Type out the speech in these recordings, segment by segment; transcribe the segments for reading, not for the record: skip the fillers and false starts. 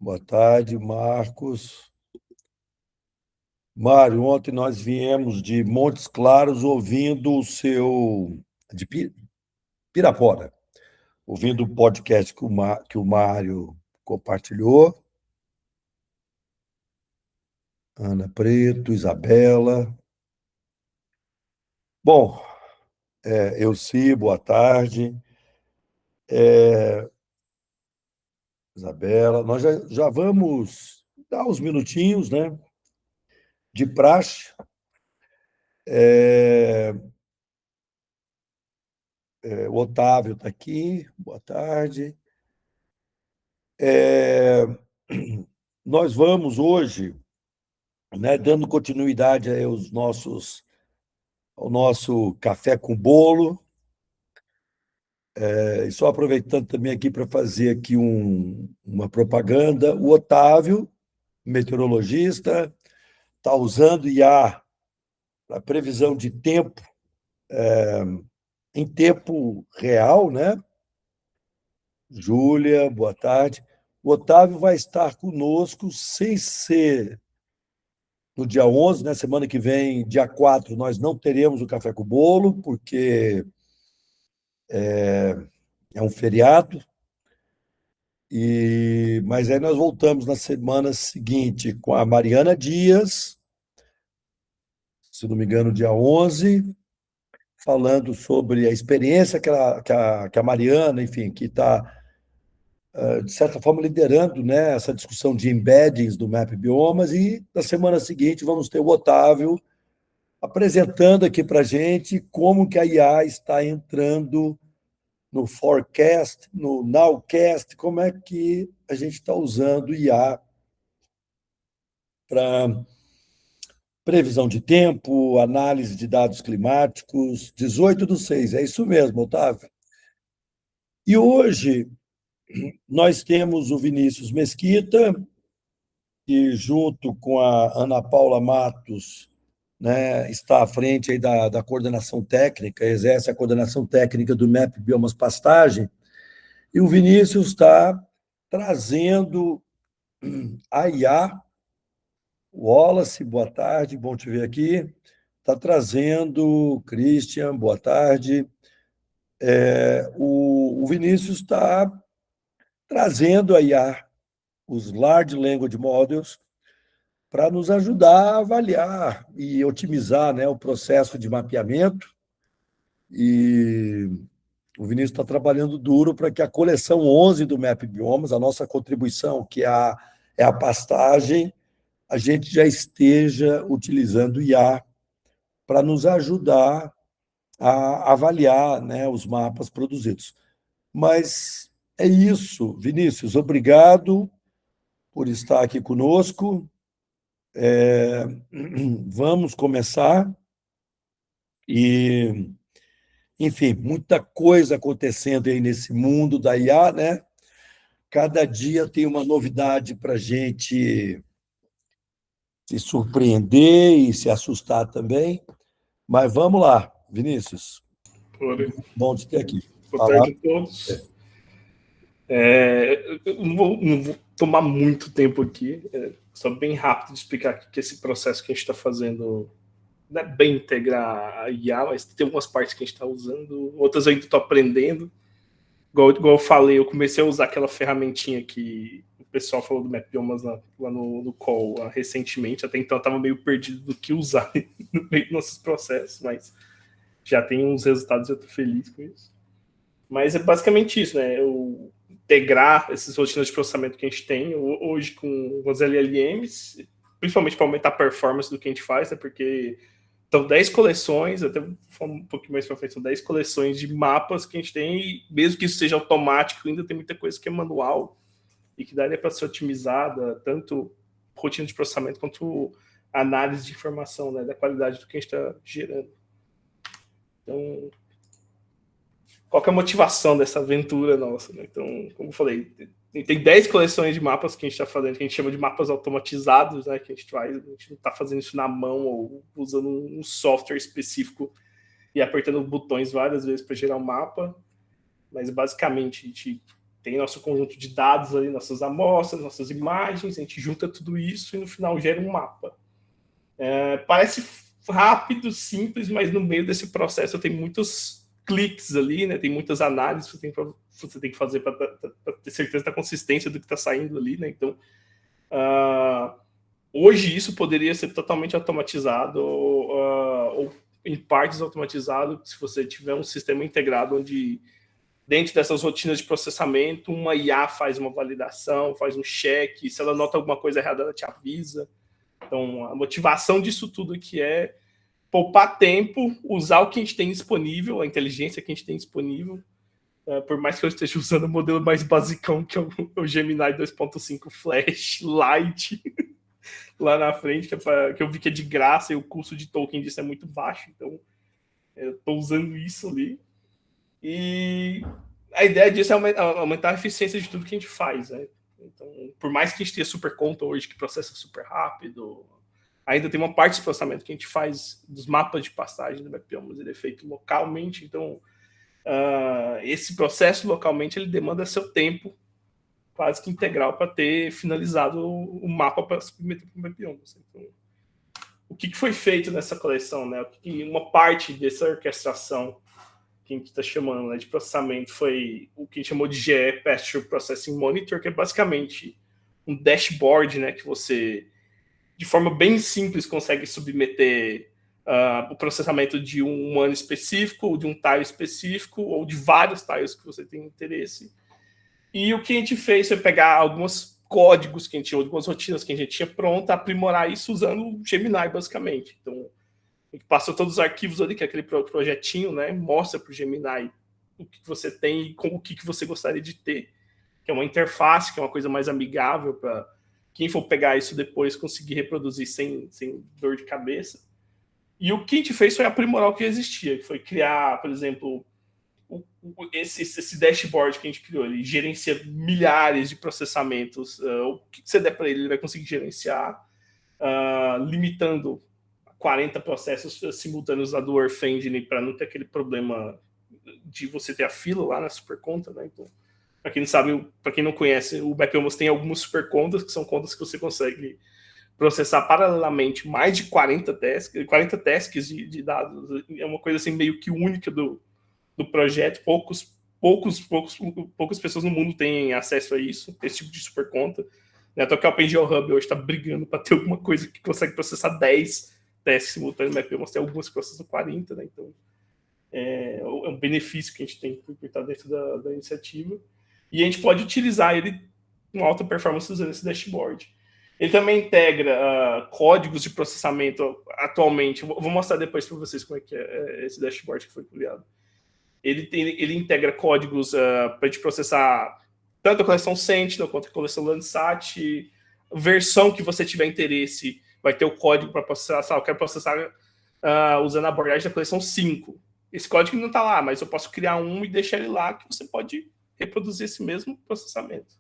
Boa tarde, Marcos. Mário, ontem nós viemos de Montes Claros ouvindo o seu. de Pirapora, ouvindo o podcast que o Mário compartilhou. Ana Preto, Isabela. Bom, Elci, boa tarde. Isabela, nós já vamos dar uns minutinhos, né? De praxe. O Otávio está aqui, boa tarde. É, Nós vamos hoje, né, dando continuidade aí ao nosso café com bolo, e só aproveitando também aqui para fazer aqui uma propaganda, o Otávio, meteorologista, está usando IA para previsão de tempo em tempo real, né? Júlia, boa tarde. O Otávio vai estar conosco sem ser no dia 11, né? Semana que vem, dia 4, nós não teremos o Café com Bolo, porque é um feriado, mas aí nós voltamos na semana seguinte com a Mariana Dias, se não me engano, dia 11, falando sobre a experiência que a Mariana, enfim, que está, de certa forma, liderando, né, essa discussão de embeddings do Map Biomas, e na semana seguinte vamos ter o Otávio apresentando aqui para a gente como que a IA está entrando no forecast, no nowcast, como é que a gente está usando IA para previsão de tempo, análise de dados climáticos, 18/6, é isso mesmo, Otávio. E hoje nós temos o Vinícius Mesquita, que junto com a Ana Paula Matos, né, está à frente aí da coordenação técnica, exerce a coordenação técnica do MEP Biomas Pastagem, e o Vinícius está trazendo a IA. Wallace, boa tarde, bom te ver aqui. Está trazendo, Christian, boa tarde. O Vinícius está trazendo a IA, os Large Language Models, para nos ajudar a avaliar e otimizar, né, o processo de mapeamento. E o Vinícius está trabalhando duro para que a coleção 11 do Map Biomas, a nossa contribuição, que é a pastagem, a gente já esteja utilizando IA para nos ajudar a avaliar, né, os mapas produzidos. Mas é isso, Vinícius, obrigado por estar aqui conosco. Vamos começar e, enfim, muita coisa acontecendo aí nesse mundo da IA, né? Cada dia tem uma novidade para a gente se surpreender e se assustar também. Mas vamos lá, Vinícius. Ora, Bom te ter aqui. boa tarde a todos. Eu não vou tomar muito tempo aqui, só bem rápido de explicar aqui que esse processo que a gente está fazendo não é bem integrar a IA, mas tem algumas partes que a gente está usando, outras eu ainda estou aprendendo. Igual eu falei, eu comecei a usar aquela ferramentinha que o pessoal falou do MapBiomas lá no call recentemente, até então eu estava meio perdido do que usar no meio dos nossos processos, mas já tem uns resultados e eu estou feliz com isso. Mas é basicamente isso, né? Eu integrar essas rotinas de processamento que a gente tem hoje com os LLMs, principalmente para aumentar a performance do que a gente faz, né? Porque são 10 coleções, até vou falar um pouquinho mais para frente, são 10 coleções de mapas que a gente tem, e mesmo que isso seja automático, ainda tem muita coisa que é manual e que daria para ser otimizada, tanto rotina de processamento quanto análise de informação, né? Da qualidade do que a gente está gerando. Então, qual que é a motivação dessa aventura nossa, né? Então, como eu falei, tem 10 coleções de mapas que a gente está fazendo, que a gente chama de mapas automatizados, né? Que a gente não está fazendo isso na mão ou usando um software específico e apertando botões várias vezes para gerar um mapa, mas basicamente a gente tem nosso conjunto de dados ali, nossas amostras, nossas imagens, a gente junta tudo isso e no final gera um mapa. Parece rápido, simples, mas no meio desse processo tem muitos cliques ali, né? Tem muitas análises que você tem que fazer para ter certeza da consistência do que está saindo ali, né? Então, hoje isso poderia ser totalmente automatizado ou em partes automatizado se você tiver um sistema integrado onde dentro dessas rotinas de processamento, uma IA faz uma validação, faz um check, se ela nota alguma coisa errada, ela te avisa. Então, a motivação disso tudo aqui é poupar tempo, usar o que a gente tem disponível, a inteligência que a gente tem disponível, por mais que eu esteja usando o modelo mais basicão, que é o Gemini 2.5 Flash Lite, lá na frente, que eu vi que é de graça e o custo de token disso é muito baixo, então eu estou usando isso ali. E a ideia disso é aumentar a eficiência de tudo que a gente faz, né? Então, por mais que a gente tenha super conta hoje que processa super rápido, ainda tem uma parte de processamento que a gente faz dos mapas de pastagem do Mapyomas, ele é feito localmente, então esse processo localmente ele demanda seu tempo quase que integral para ter finalizado o mapa para submeter para o Mapyomas. Então, o que foi feito nessa coleção, né? Uma parte dessa orquestração que a gente está chamando, né, de processamento foi o que a gente chamou de GE Pass-Through Processing Monitor, que é basicamente um dashboard, né, que você, de forma bem simples, consegue submeter o processamento de um ano específico, ou de um tile específico, ou de vários tiles que você tem interesse. E o que a gente fez foi pegar alguns códigos que a gente tinha, algumas rotinas que a gente tinha pronta, aprimorar isso usando o Gemini, basicamente. Então, a gente passou todos os arquivos ali, que é aquele projetinho, né? Mostra para o Gemini o que você tem e com o que você gostaria de ter. Que é uma interface, que é uma coisa mais amigável para quem for pegar isso depois conseguir reproduzir sem dor de cabeça. E o que a gente fez foi aprimorar o que existia, que foi criar, por exemplo, esse dashboard que a gente criou. Ele gerencia milhares de processamentos. O que você der para ele, ele vai conseguir gerenciar, limitando 40 processos simultâneos lá do Earth Engine para não ter aquele problema de você ter a fila lá na superconta, né? Então, para quem não sabe, para quem não conhece, o Mapyomas tem algumas supercontas, que são contas que você consegue processar paralelamente mais de 40 tasks de dados. É uma coisa assim meio que única do projeto. Poucas pessoas no mundo têm acesso a isso, esse tipo de superconta. Até que o OpenGeoHub hoje está brigando para ter alguma coisa que consegue processar 10 testes simultâneos. Mapyomas tem algumas que processam 40, né? Então é um benefício que a gente tem por estar dentro da iniciativa. E a gente pode utilizar ele com alta performance usando esse dashboard. Ele também integra códigos de processamento atualmente. Vou mostrar depois para vocês como é que é esse dashboard que foi criado. Ele integra códigos para a gente processar tanto a coleção Sentinel quanto a coleção Landsat. Versão que você tiver interesse, vai ter o código para processar. Eu quero processar usando a abordagem da coleção 5. Esse código não está lá, mas eu posso criar um e deixar ele lá, que você pode reproduzir esse mesmo processamento.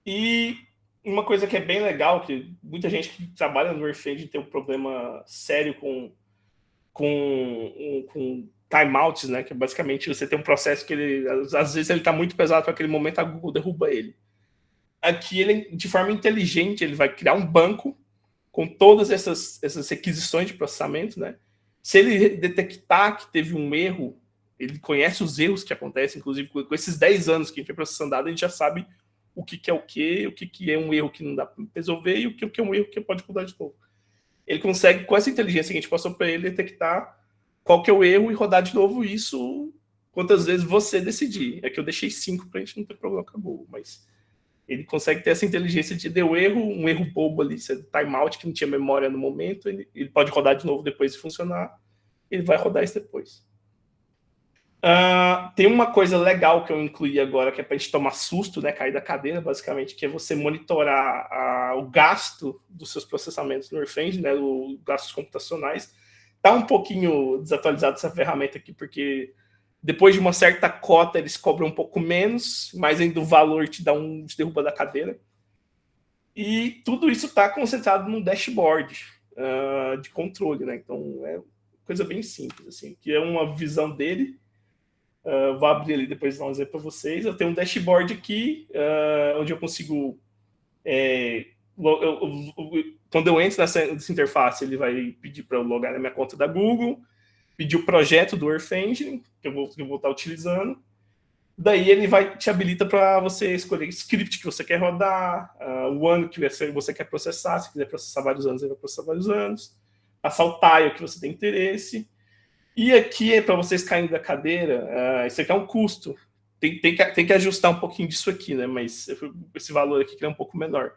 E uma coisa que é bem legal, que muita gente que trabalha no Earth Engine tem um problema sério com timeouts, né? Que basicamente você tem um processo que ele, às vezes ele está muito pesado para aquele momento, a Google derruba ele. Aqui ele, de forma inteligente, ele vai criar um banco com todas essas requisições de processamento, né? Se ele detectar que teve um erro, ele conhece os erros que acontecem, inclusive com esses 10 anos que a gente vai processando dados, a gente já sabe o que é o que é um erro que não dá para resolver e o que é um erro que pode mudar de novo. Ele consegue, com essa inteligência que a gente passou para ele, detectar qual que é o erro e rodar de novo isso quantas vezes você decidir. É que eu deixei 5 para a gente não ter problema com a Google, mas ele consegue ter essa inteligência de deu erro, um erro bobo ali, timeout que não tinha memória no momento, ele pode rodar de novo depois de funcionar, ele vai rodar isso depois. Tem uma coisa legal que eu incluí agora, que é para a gente tomar susto, né, cair da cadeira, basicamente, que é você monitorar o gasto dos seus processamentos no Earth Engine, né, os gastos computacionais. Está um pouquinho desatualizado essa ferramenta aqui, porque depois de uma certa cota eles cobram um pouco menos, mas ainda o valor te derruba da cadeira. E tudo isso está concentrado num dashboard de controle, né? Então é coisa bem simples, assim, que é uma visão dele. Vou abrir ali depois dar um exemplo para vocês. Eu tenho um dashboard aqui, onde eu consigo... quando eu entro nessa interface, ele vai pedir para eu logar na minha conta da Google, pedir o projeto do Earth Engine, que eu vou estar utilizando. Daí ele te habilita para você escolher o script que você quer rodar, o ano que você quer processar. Se quiser processar vários anos, ele vai processar vários anos. Passar o tile que você tem interesse. E aqui, para vocês caírem da cadeira, isso aqui é um custo. Tem que ajustar um pouquinho disso aqui, né? Mas esse valor aqui que é um pouco menor.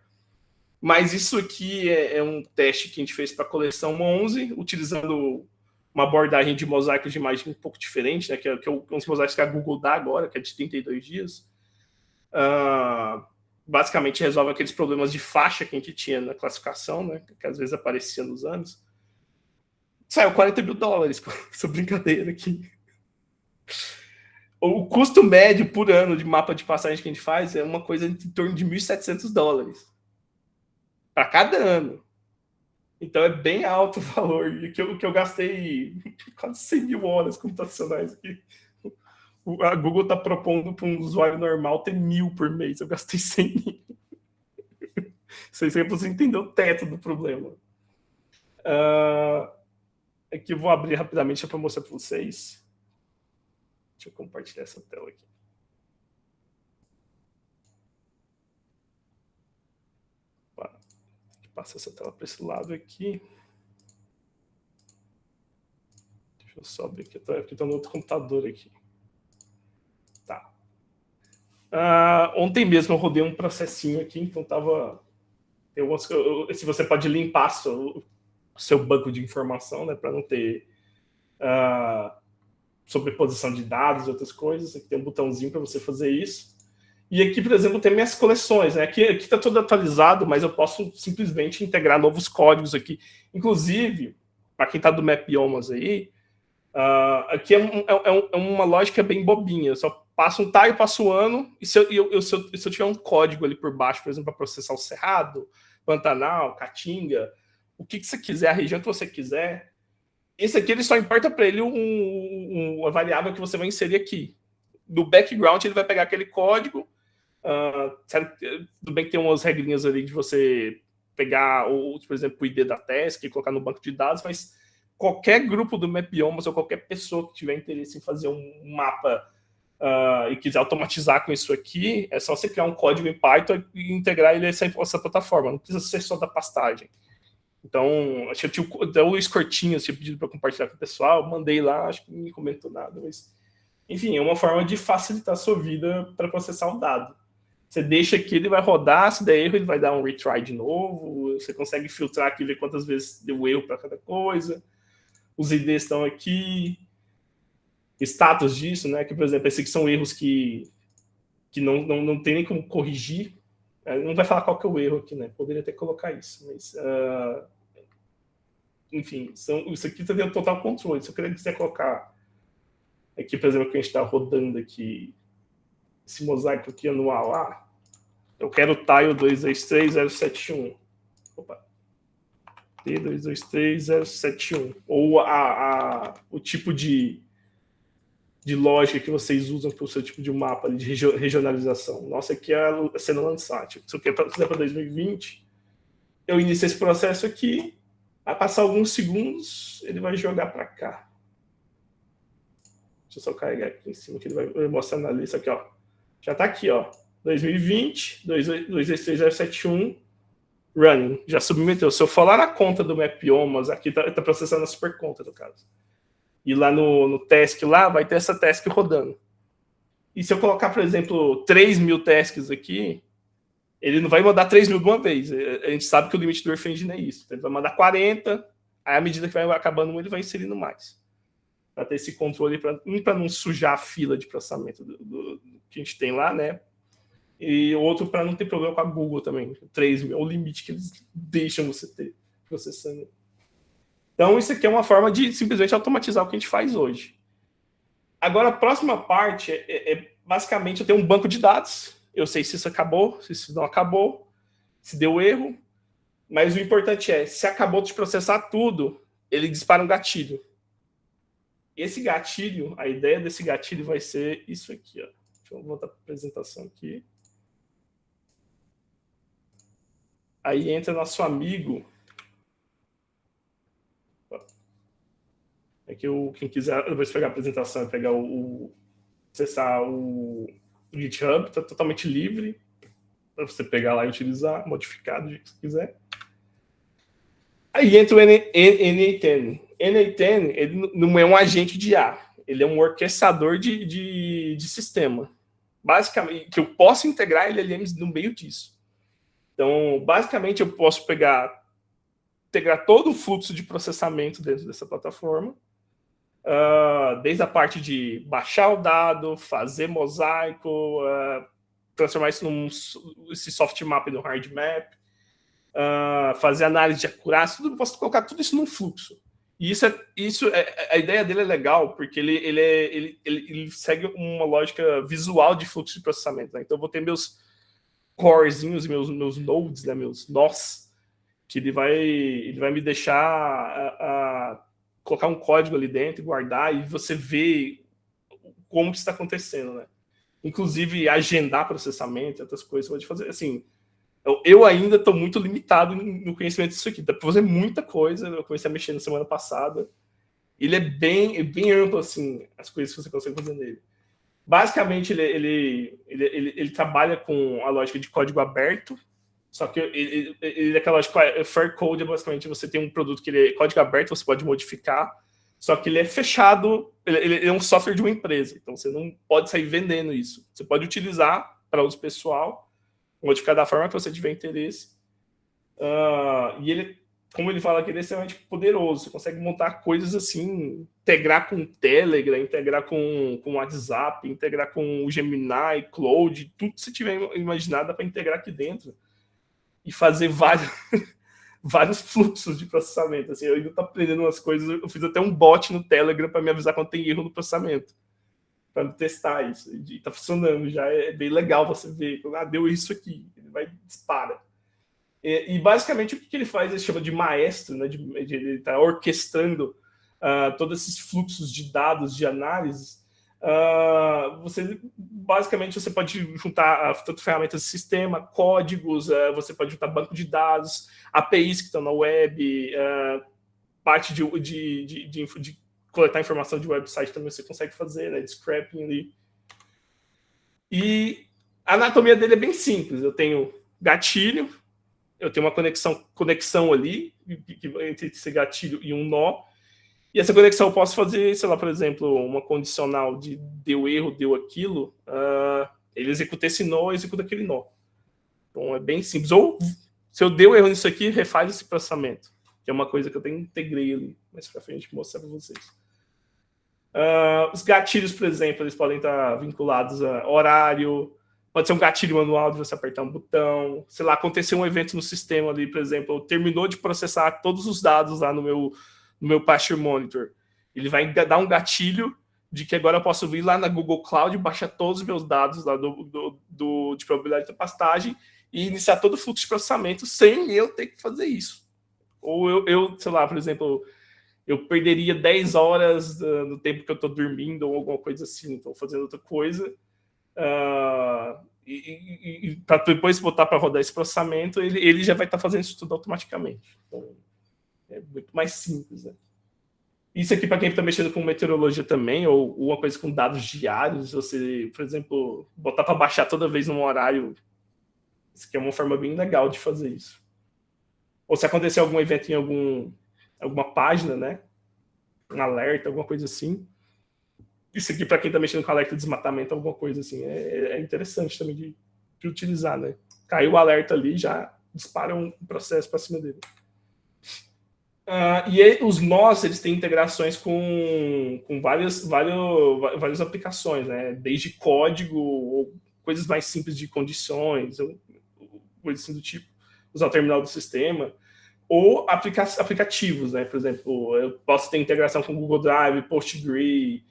Mas isso aqui é um teste que a gente fez para a coleção 11, utilizando uma abordagem de mosaico de imagem um pouco diferente, né? Que é uns mosaicos que a Google dá agora, que é de 32 dias. Basicamente resolve aqueles problemas de faixa que a gente tinha na classificação, né? Que às vezes aparecia nos anos. Saiu $40 mil com essa brincadeira aqui. O custo médio por ano de mapa de passagem que a gente faz é uma coisa em torno de $1.700 para cada ano. Então é bem alto o valor. E o que eu gastei quase 100 mil horas computacionais aqui. A Google está propondo para um usuário normal ter 1.000 por mês. Eu gastei 100 mil. Vocês entender o teto do problema. Aqui eu vou abrir rapidamente para mostrar para vocês. Deixa eu compartilhar essa tela aqui. Passa essa tela para esse lado aqui. Deixa eu só abrir aqui. Estou no outro computador aqui. Tá. Ontem mesmo eu rodei um processinho aqui, então se você pode limpar o seu banco de informação, né, para não ter sobreposição de dados e outras coisas. Aqui tem um botãozinho para você fazer isso. E aqui, por exemplo, tem minhas coleções, né? Aqui está tudo atualizado, mas eu posso simplesmente integrar novos códigos aqui. Inclusive, para quem está do Mapyomas aí, aqui é uma lógica bem bobinha. Eu só passo um tile, passo o ano, e se eu tiver um código ali por baixo, por exemplo, para processar o Cerrado, Pantanal, Caatinga, o que você quiser, a região que você quiser, esse aqui ele só importa para ele uma variável que você vai inserir aqui. No background, ele vai pegar aquele código. Tudo bem que tem umas regrinhas ali de você pegar, por exemplo, o ID da task e colocar no banco de dados, mas qualquer grupo do Mapyomas ou qualquer pessoa que tiver interesse em fazer um mapa e quiser automatizar com isso aqui, é só você criar um código em Python e integrar ele a essa plataforma. Não precisa ser só da pastagem. Então, acho que até o Luiz Cortinhas tinha pedido para compartilhar com o pessoal, mandei lá, acho que ninguém comentou nada, mas enfim, é uma forma de facilitar a sua vida para processar o dado. Você deixa aqui, ele vai rodar, se der erro, ele vai dar um retry de novo, você consegue filtrar aqui, ver quantas vezes deu erro para cada coisa. Os IDs estão aqui, status disso, né? Que, por exemplo, esses aqui são erros que não tem nem como corrigir. Não vai falar qual que é o erro aqui, né? Poderia até colocar isso, mas... enfim, isso aqui você tem total controle. Se eu quiser colocar aqui, por exemplo, que a gente está rodando aqui, esse mosaico aqui anual lá, eu quero o tile 223071. Opa. T223071. Ou o tipo de lógica que vocês usam para o seu tipo de mapa de regionalização. Nossa, aqui é a cena Landsat. Se eu quiser para 2020, eu inicio esse processo aqui, vai passar alguns segundos, ele vai jogar para cá. Deixa eu só carregar aqui em cima, que ele vai mostrar na lista aqui, ó. Já está aqui, ó. 2020, 223071, running. Já submeteu. Se eu for lá na conta do Mapyomas, aqui tá processando a super conta, no caso. E lá no task lá, vai ter essa task rodando. E se eu colocar, por exemplo, 3.000 tasks aqui, ele não vai mandar 3.000 de uma vez. A gente sabe que o limite do Earth Engine é isso. Então, ele vai mandar 40, aí à medida que vai acabando, ele vai inserindo mais. Para ter esse controle, para não sujar a fila de processamento que a gente tem lá, né? E outro para não ter problema com a Google também. 3.000 é o limite que eles deixam você ter processando. Então, isso aqui é uma forma de simplesmente automatizar o que a gente faz hoje. Agora, a próxima parte basicamente eu tenho um banco de dados. Eu sei se isso acabou, se isso não acabou, se deu erro. Mas o importante é, se acabou de processar tudo, ele dispara um gatilho. esse gatilho, a ideia desse gatilho vai ser isso aqui, ó. Deixa eu voltar para a apresentação aqui. Aí entra nosso amigo. É que quem quiser, depois pegar a apresentação, pegar acessar o GitHub, está totalmente livre para você pegar lá e utilizar, modificado do jeito que você quiser. Aí entra o N8N. N8N, ele não é um agente de IA, ele é um orquestrador de sistema. Basicamente, que eu posso integrar LLMs no meio disso. Então, basicamente, eu posso integrar todo o fluxo de processamento dentro dessa plataforma, desde a parte de baixar o dado, fazer mosaico, transformar isso esse soft map no hard map, fazer análise de acurácia, posso colocar tudo isso num fluxo. E a ideia dele é legal, porque ele segue uma lógica visual de fluxo de processamento. Né? Então, eu vou ter meus corezinhos, meus nodes, né, meus nós, que ele vai me deixar colocar um código ali dentro, guardar, e você vê como que está acontecendo, né? Inclusive, agendar processamento, outras coisas, você pode fazer, assim, eu ainda estou muito limitado no conhecimento disso aqui, dá para fazer muita coisa, eu comecei a mexer na semana passada, ele é bem amplo, assim, as coisas que você consegue fazer nele. Basicamente, ele trabalha com a lógica de código aberto, só que ele é aquela lógica fair code, basicamente você tem um produto que ele é código aberto, você pode modificar, só que ele é fechado, ele é um software de uma empresa, então você não pode sair vendendo isso. Você pode utilizar para uso pessoal, modificar da forma que você tiver interesse. E ele, como ele fala aqui, ele é extremamente poderoso. Você consegue montar coisas assim, integrar com o Telegram, integrar com o WhatsApp, integrar com o Gemini, Cloud, tudo que você tiver imaginado para integrar aqui dentro e fazer vários fluxos de processamento. Assim, eu ainda estou aprendendo umas coisas. Eu fiz até um bot no Telegram para me avisar quando tem erro no processamento, para testar isso. E está funcionando já. É bem legal você ver. Deu isso aqui. Ele vai dispara. E basicamente o que ele faz, ele chama de maestro, né? Ele está orquestrando todos esses fluxos de dados, de análise. Basicamente você pode juntar tanto ferramentas de sistema, códigos, você pode juntar banco de dados, APIs que estão na web, parte de coletar informação de website também você consegue fazer, né? De scraping ali. E a anatomia dele é bem simples. Eu tenho gatilho, eu tenho uma conexão ali entre esse gatilho e um nó. E essa conexão eu posso fazer, sei lá, por exemplo, uma condicional de deu erro, deu aquilo, ele executa esse nó, executa aquele nó. Então é bem simples. Ou, se eu deu erro nisso aqui, refaz esse processamento, que é uma coisa que eu tenho integrei ali, mais pra frente, vou mostrar para vocês. Os gatilhos, por exemplo, eles podem estar vinculados a horário, pode ser um gatilho manual de você apertar um botão, sei lá, aconteceu um evento no sistema ali, por exemplo, terminou de processar todos os dados lá no meu Pasture Monitor. Ele vai dar um gatilho de que agora eu posso vir lá na Google Cloud, baixar todos os meus dados lá de probabilidade de pastagem e iniciar todo o fluxo de processamento sem eu ter que fazer isso. Ou eu sei lá, por exemplo, eu perderia 10 horas no tempo que eu estou dormindo ou alguma coisa assim, estou fazendo outra coisa. E para depois botar para rodar esse processamento, ele já vai estar fazendo isso tudo automaticamente. Então, é muito mais simples, né? Isso aqui, para quem está mexendo com meteorologia também, ou uma coisa com dados diários, você, por exemplo, botar para baixar toda vez num horário, isso aqui é uma forma bem legal de fazer isso. Ou se acontecer algum evento em alguma página, né? Um alerta, alguma coisa assim. Isso aqui, para quem está mexendo com alerta de desmatamento, alguma coisa assim, é interessante também de utilizar, né? Caiu o alerta ali, já dispara um processo para cima dele. E os nós, eles têm integrações com várias aplicações, né? Desde código, ou coisas mais simples de condições, ou coisas assim do tipo, usar o terminal do sistema, ou aplicativos, né? Por exemplo, eu posso ter integração com o Google Drive, Postgre,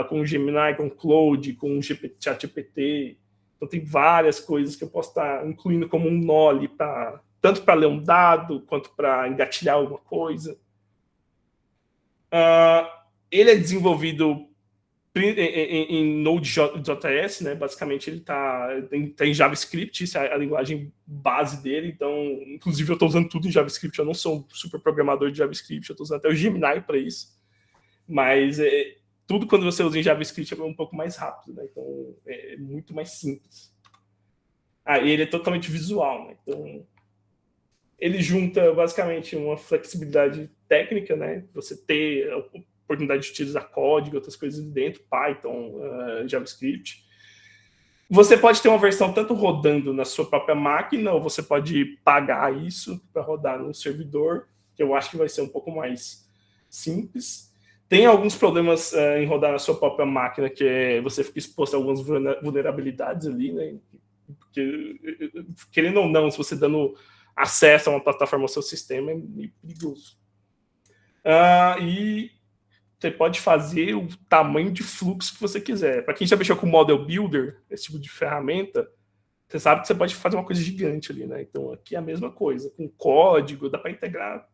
com o Gemini, com o Cloud, com o ChatGPT. Então tem várias coisas que eu posso estar incluindo como um nó ali tanto para ler um dado, quanto para engatilhar alguma coisa. Ele é desenvolvido em Node.js, né? Basicamente ele tá em JavaScript, isso é a linguagem base dele, então, inclusive eu estou usando tudo em JavaScript, eu não sou um super programador de JavaScript, eu estou usando até o Gemini para isso, mas tudo quando você usa em JavaScript é um pouco mais rápido, né? Então é muito mais simples. E ele é totalmente visual, né? Então ele junta basicamente uma flexibilidade técnica, né? Você ter a oportunidade de utilizar código, outras coisas dentro, Python, JavaScript. Você pode ter uma versão tanto rodando na sua própria máquina, ou você pode pagar isso para rodar no servidor, que eu acho que vai ser um pouco mais simples. Tem alguns problemas em rodar na sua própria máquina, que você fica exposto a algumas vulnerabilidades ali, né? Porque, querendo ou não, se você dando acesso a uma plataforma ao seu sistema, é meio perigoso. E você pode fazer o tamanho de fluxo que você quiser. Para quem já mexeu com Model Builder, esse tipo de ferramenta, você sabe que você pode fazer uma coisa gigante ali, né? Então aqui é a mesma coisa. Com código, dá para integrar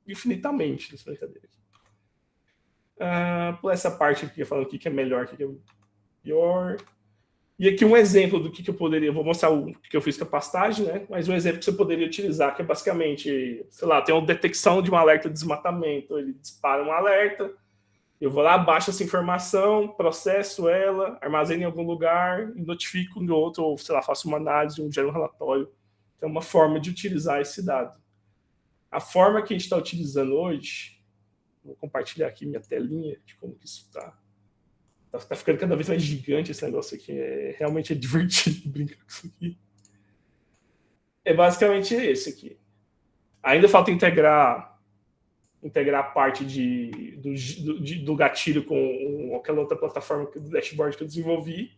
infinitamente nessa brincadeira. Por essa parte aqui, falando o que é melhor, o que é pior. E aqui um exemplo do que eu poderia... Vou mostrar o que eu fiz com a pastagem, né? Mas um exemplo que você poderia utilizar, que é basicamente, sei lá, tem uma detecção de um alerta de desmatamento. Ele dispara um alerta, eu vou lá, baixo essa informação, processo ela, armazeno em algum lugar e notifico em outro, ou, sei lá, faço uma análise, gero um relatório. É uma forma de utilizar esse dado. A forma que a gente está utilizando hoje... Vou compartilhar aqui minha telinha de como que isso está. Tá ficando cada vez mais gigante esse negócio aqui. Realmente é divertido brincar com isso aqui. É basicamente esse aqui. Ainda falta integrar a parte do gatilho com aquela outra plataforma do dashboard que eu desenvolvi.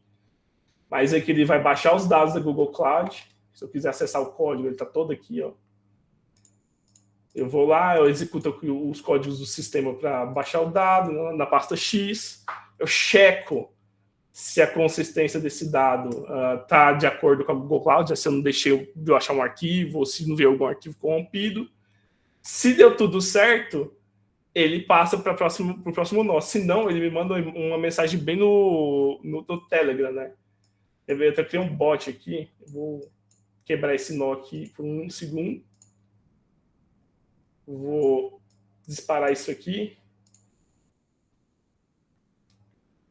Mas aqui ele vai baixar os dados da Google Cloud. Se eu quiser acessar o código, ele está todo aqui, ó. Eu vou lá, eu executo os códigos do sistema para baixar o dado na pasta X. Eu checo se a consistência desse dado está de acordo com a Google Cloud, se eu não deixei eu achar um arquivo, ou se não veio algum arquivo corrompido. Se deu tudo certo, ele passa para o próximo nó. Se não, ele me manda uma mensagem bem no Telegram, né? Eu até criei um bot aqui. Eu vou quebrar esse nó aqui por um segundo. Vou disparar isso aqui.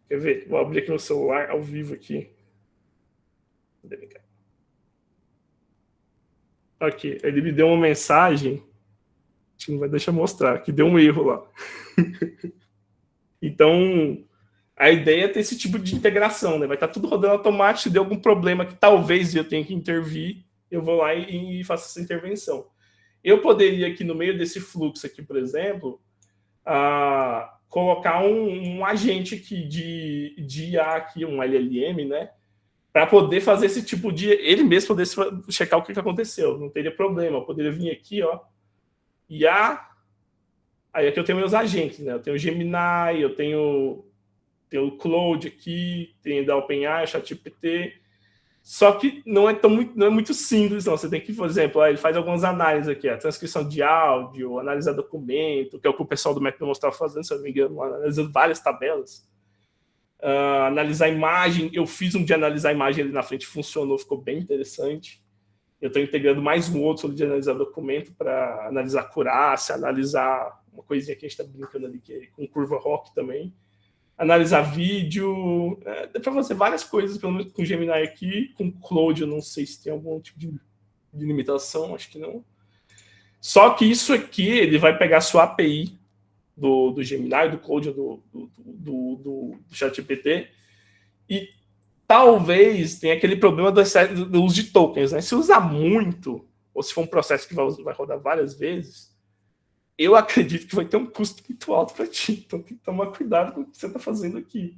Quer ver? Vou abrir aqui no celular, ao vivo aqui. Aqui, ele me deu uma mensagem. Acho que não vai deixar mostrar, que deu um erro lá. Então, a ideia é ter esse tipo de integração, né? Vai estar tudo rodando automático. Se der algum problema que talvez eu tenha que intervir, eu vou lá e faço essa intervenção. Eu poderia aqui no meio desse fluxo aqui, por exemplo, colocar um agente aqui de IA aqui, um LLM, né? Para poder fazer esse tipo de... Ele mesmo poder checar o que aconteceu. Não teria problema. Eu poderia vir aqui, ó. IA. Aí aqui eu tenho meus agentes, né? Eu tenho o Gemini, eu tenho o Claude aqui, tenho da OpenAI, o ChatGPT. Só que não é muito simples, não. Você tem que, por exemplo, ele faz algumas análises aqui, a transcrição de áudio, analisar documento, que é o que o pessoal do Mapmost estava fazendo, se eu não me engano, analisando várias tabelas. Analisar imagem, eu fiz um de analisar imagem ali na frente, funcionou, ficou bem interessante. Eu estou integrando mais um outro de analisar documento para analisar acurácia, analisar uma coisinha que a gente está brincando ali, que é com curva ROC também. Analisar vídeo, dá para fazer várias coisas, pelo menos com o Gemini aqui. Com o Claude, eu não sei se tem algum tipo de limitação, acho que não. Só que isso aqui, ele vai pegar a sua API do Gemini, do Claude, do ChatGPT, e talvez tenha aquele problema do uso de tokens, né? Se usar muito, ou se for um processo que vai rodar várias vezes, eu acredito que vai ter um custo muito alto para ti. Então tem que tomar cuidado com o que você está fazendo aqui.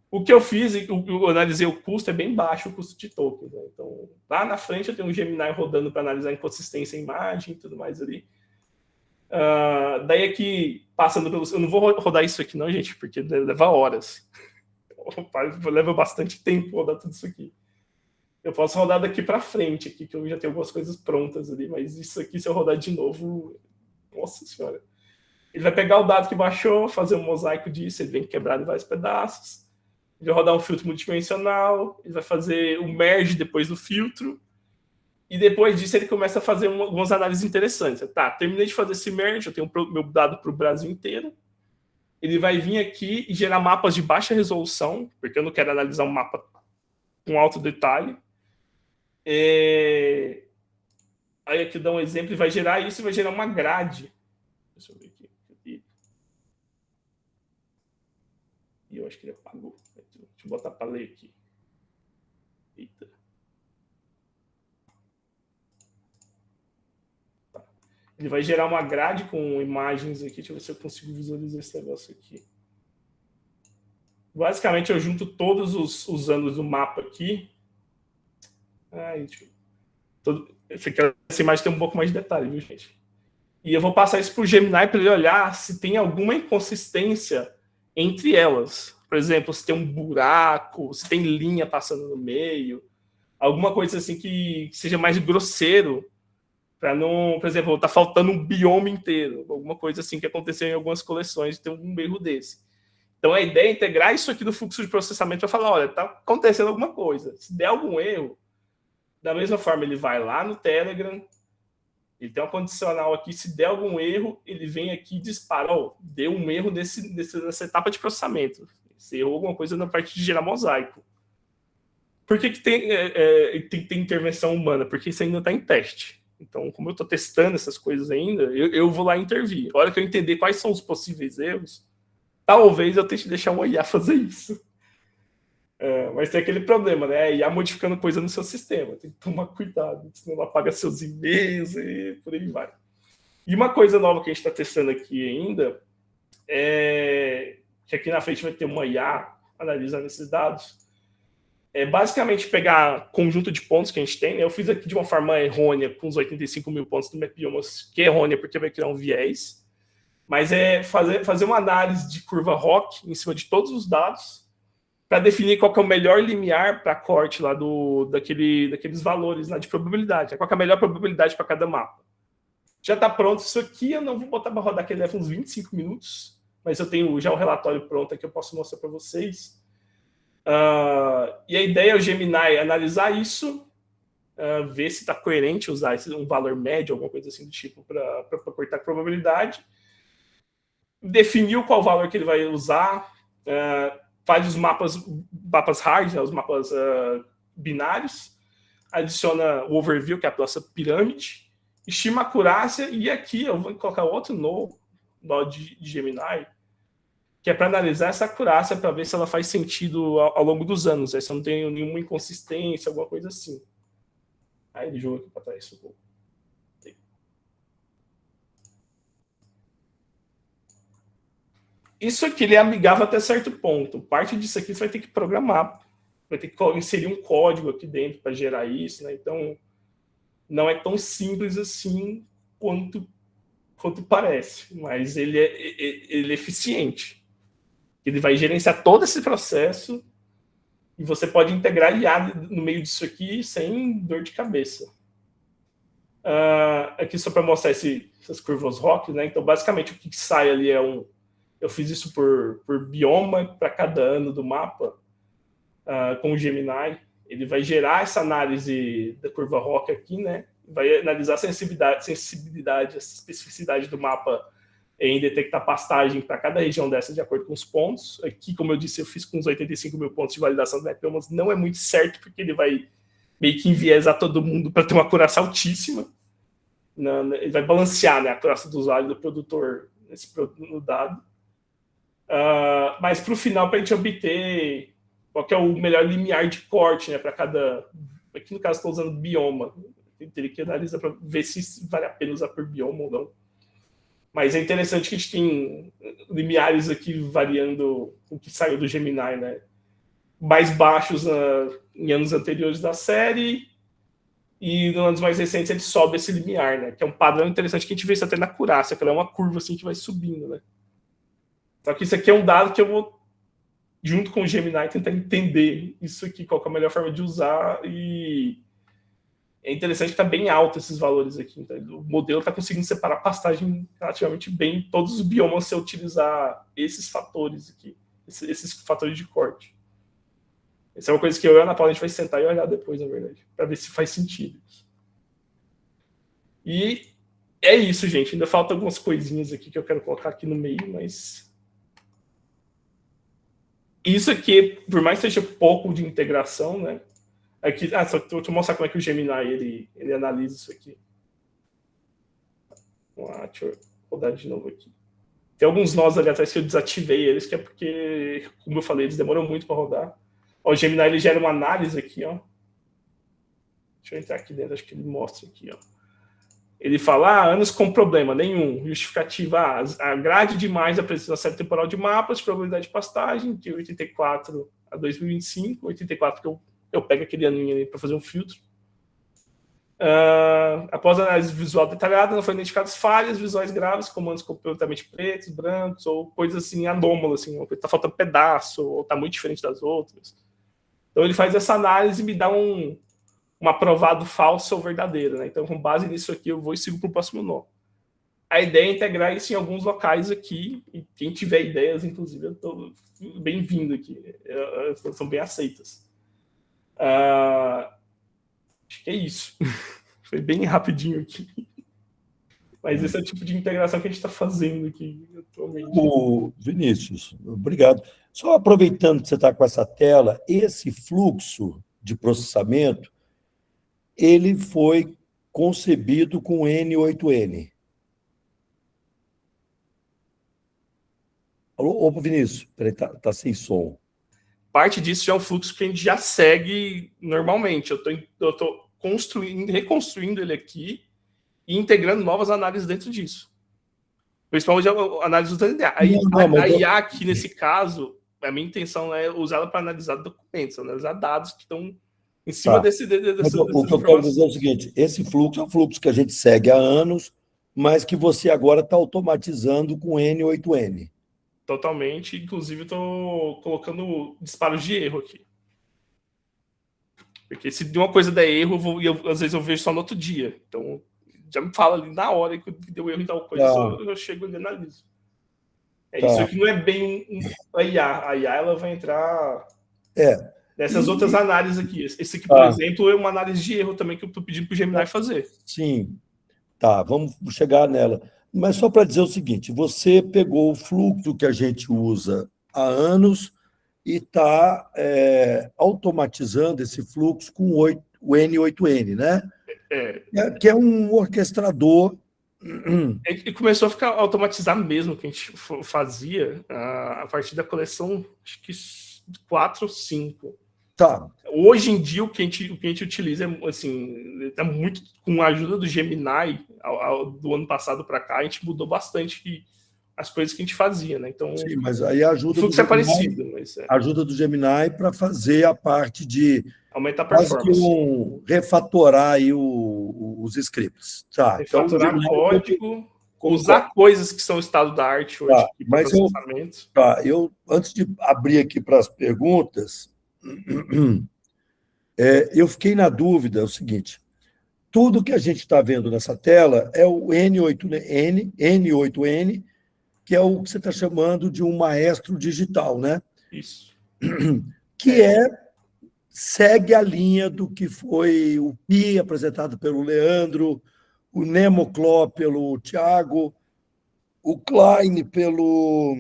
O que eu fiz, eu analisei o custo, é bem baixo o custo de tokens. Né? Então, lá na frente eu tenho um Gemini rodando para analisar inconsistência em imagem e tudo mais ali. Daí aqui, passando pelos... Eu não vou rodar isso aqui não, gente, porque leva horas. Leva bastante tempo rodar tudo isso aqui. Eu posso rodar daqui para frente, aqui, que eu já tenho algumas coisas prontas ali, mas isso aqui, se eu rodar de novo... Nossa senhora. Ele vai pegar o dado que baixou, fazer um mosaico disso, ele vem quebrado em vários pedaços. Ele vai rodar um filtro multidimensional, ele vai fazer o merge depois do filtro, e depois disso ele começa a fazer algumas análises interessantes. Tá, terminei de fazer esse merge, eu tenho meu dado para o Brasil inteiro. Ele vai vir aqui e gerar mapas de baixa resolução, porque eu não quero analisar um mapa com alto detalhe. Aí aqui dá um exemplo, e vai gerar isso e vai gerar uma grade. Deixa eu ver aqui. E eu acho que ele apagou. Deixa eu botar para ler aqui. Eita. Tá. Ele vai gerar uma grade com imagens aqui. Deixa eu ver se eu consigo visualizar esse negócio aqui. Basicamente, eu junto todos os anos do mapa aqui. Essa imagem tem um pouco mais de detalhe, viu, gente? E eu vou passar isso para o Gemini para ele olhar se tem alguma inconsistência entre elas. Por exemplo, se tem um buraco, se tem linha passando no meio, alguma coisa assim que seja mais grosseiro, para não, por exemplo, tá faltando um bioma inteiro, alguma coisa assim que aconteceu em algumas coleções, tem um erro desse. Então a ideia é integrar isso aqui no fluxo de processamento para falar, olha, tá acontecendo alguma coisa. Se der algum erro, da mesma forma ele vai lá no Telegram, ele tem um condicional aqui, se der algum erro, ele vem aqui e dispara, deu um erro nessa etapa de processamento. Você errou alguma coisa na parte de gerar mosaico. Por que tem que ter intervenção humana? Porque isso ainda está em teste. Então, como eu estou testando essas coisas ainda, eu vou lá intervir. A hora que eu entender quais são os possíveis erros, talvez eu tente deixar uma IA fazer isso. Mas tem aquele problema, né? A IA modificando coisa no seu sistema. Tem que tomar cuidado, senão ela apaga seus e-mails e por aí vai. E uma coisa nova que a gente está testando aqui ainda é que aqui na frente vai ter uma IA analisando esses dados. É basicamente pegar conjunto de pontos que a gente tem, né? Eu fiz aqui de uma forma errônea, com os 85 mil pontos do MapBiomas, que é errônea porque vai criar um viés. Mas é fazer uma análise de curva ROC em cima de todos os dados para definir qual que é o melhor limiar para corte lá daqueles valores lá de probabilidade. Qual que é a melhor probabilidade para cada mapa. Já está pronto isso aqui, eu não vou botar para rodar, que ele leva uns 25 minutos, mas eu tenho já o relatório pronto aqui, eu posso mostrar para vocês. E a ideia é o Gemini analisar isso, ver se está coerente usar um valor médio, alguma coisa assim do tipo, para cortar a probabilidade. Definiu qual valor que ele vai usar, faz os mapas hard, né, os mapas binários, adiciona o overview, que é a nossa pirâmide, estima a acurácia, e aqui eu vou colocar outro nó de Gemini, que é para analisar essa acurácia, para ver se ela faz sentido ao longo dos anos, se eu não tenho nenhuma inconsistência, alguma coisa assim. Aí ele joga aqui para trás. Isso aqui ele é amigável até certo ponto. Parte disso aqui você vai ter que programar. Vai ter que inserir um código aqui dentro para gerar isso, né? Então, não é tão simples assim quanto parece. Mas ele é eficiente. Ele vai gerenciar todo esse processo e você pode integrar IA no meio disso aqui sem dor de cabeça. Aqui só para mostrar essas curvas ROC, né? Então, basicamente, o que sai ali é eu fiz isso por bioma para cada ano do mapa, com o Gemini. Ele vai gerar essa análise da curva ROC aqui, né? Vai analisar a sensibilidade, a especificidade do mapa em detectar pastagem para cada região dessa de acordo com os pontos. Aqui, como eu disse, eu fiz com os 85 mil pontos de validação do MapBioma, mas não é muito certo, porque ele vai meio que enviesar todo mundo para ter uma acurácia altíssima. Ele vai balancear, né, a acurácia do usuário e do produtor no dado. Mas para o final, para a gente obter qual que é o melhor limiar de corte, né, para cada... Aqui no caso estou usando bioma. Eu teria que analisar para ver se vale a pena usar por bioma ou não. Mas é interessante que a gente tem limiares aqui variando o que saiu do Gemini, né? Mais baixos em anos anteriores da série, e nos anos mais recentes ele sobe esse limiar, né? Que é um padrão interessante que a gente vê isso até na acurácia, que ela é uma curva assim que vai subindo, né? Só que isso aqui é um dado que eu vou, junto com o Gemini, tentar entender isso aqui, qual que é a melhor forma de usar e é interessante que está bem alto esses valores aqui. Então, o modelo está conseguindo separar a pastagem relativamente bem em todos os biomas se eu utilizar esses fatores aqui, esses fatores de corte. Essa é uma coisa que eu e a Ana Paula a gente vai sentar e olhar depois, na verdade, para ver se faz sentido. E é isso, gente. Ainda falta algumas coisinhas aqui que eu quero colocar aqui no meio, mas isso aqui, por mais que seja pouco de integração, né? Aqui, só que deixa eu mostrar como é que o Gemini ele analisa isso aqui. Deixa eu rodar de novo aqui. Tem alguns nós ali atrás que eu desativei eles, que é porque, como eu falei, eles demoram muito para rodar. Ó, o Gemini ele gera uma análise aqui, ó. Deixa eu entrar aqui dentro, acho que ele mostra aqui, ó. Ele fala, anos com problema nenhum. Justificativa, a grade demais apresenta uma série temporal de mapas, probabilidade de pastagem, de 84 a 2025, 84 que eu pego aquele aninho ali para fazer um filtro. Após a análise visual detalhada, não foram identificadas falhas visuais graves, comandos completamente pretos, brancos, ou coisas assim anômalas, assim, uma coisa está faltando pedaço, ou está muito diferente das outras. Então ele faz essa análise e me dá um aprovado falso ou verdadeiro, né? Então, com base nisso aqui, eu vou e sigo para o próximo nó. A ideia é integrar isso em alguns locais aqui, e quem tiver ideias, inclusive, eu estou bem-vindo aqui. São bem aceitas. Acho que é isso. Foi bem rapidinho aqui. Mas esse é o tipo de integração que a gente está fazendo aqui atualmente. Vinícius, obrigado. Só aproveitando que você está com essa tela, esse fluxo de processamento, ele foi concebido com N8N. Alô, opa, Vinícius, peraí, tá sem som. Parte disso já é um fluxo que a gente já segue normalmente. Eu estou reconstruindo ele aqui e integrando novas análises dentro disso. Principalmente a análise dos DNA. A IA aqui, nesse caso, a minha intenção é usá-la para analisar documentos, analisar dados que estão em cima desse. O que eu quero dizer é o seguinte: esse fluxo é um fluxo que a gente segue há anos, mas que você agora está automatizando com N8N. Totalmente. Inclusive, estou colocando disparos de erro aqui. Porque se de uma coisa der erro, às vezes eu vejo só no outro dia. Então, já me fala ali na hora que deu erro em tal coisa, eu chego ali e analiso. Isso aqui não é bem a IA. A IA ela vai entrar nessas outras análises aqui. Esse aqui, por exemplo, é uma análise de erro também que eu estou pedindo para o Gemini fazer. Sim. Tá, vamos chegar nela. Mas só para dizer o seguinte, você pegou o fluxo que a gente usa há anos e está automatizando esse fluxo com o N8N, né? Que é um orquestrador. E começou a ficar automatizado mesmo, que a gente fazia a partir da coleção, acho que 4 ou 5. Tá. Hoje em dia, o que a gente utiliza assim, é muito com a ajuda do Gemini, do ano passado para cá, a gente mudou bastante as coisas que a gente fazia, né? Então, sim, mas aí a ajuda o fluxo é parecido. Mas ajuda do Gemini para fazer a parte de aumentar a performance. Refatorar aí os scripts. Tá, refatorar então, código, usar coisas que são estado da arte hoje para processamento. Eu, antes de abrir aqui para as perguntas, eu fiquei na dúvida, é o seguinte, tudo que a gente está vendo nessa tela é o N8N, que é o que você está chamando de um maestro digital, né? Isso. Que segue a linha do que foi o Pi, apresentado pelo Leandro, o Nemoclaw pelo Thiago, o Klein pelo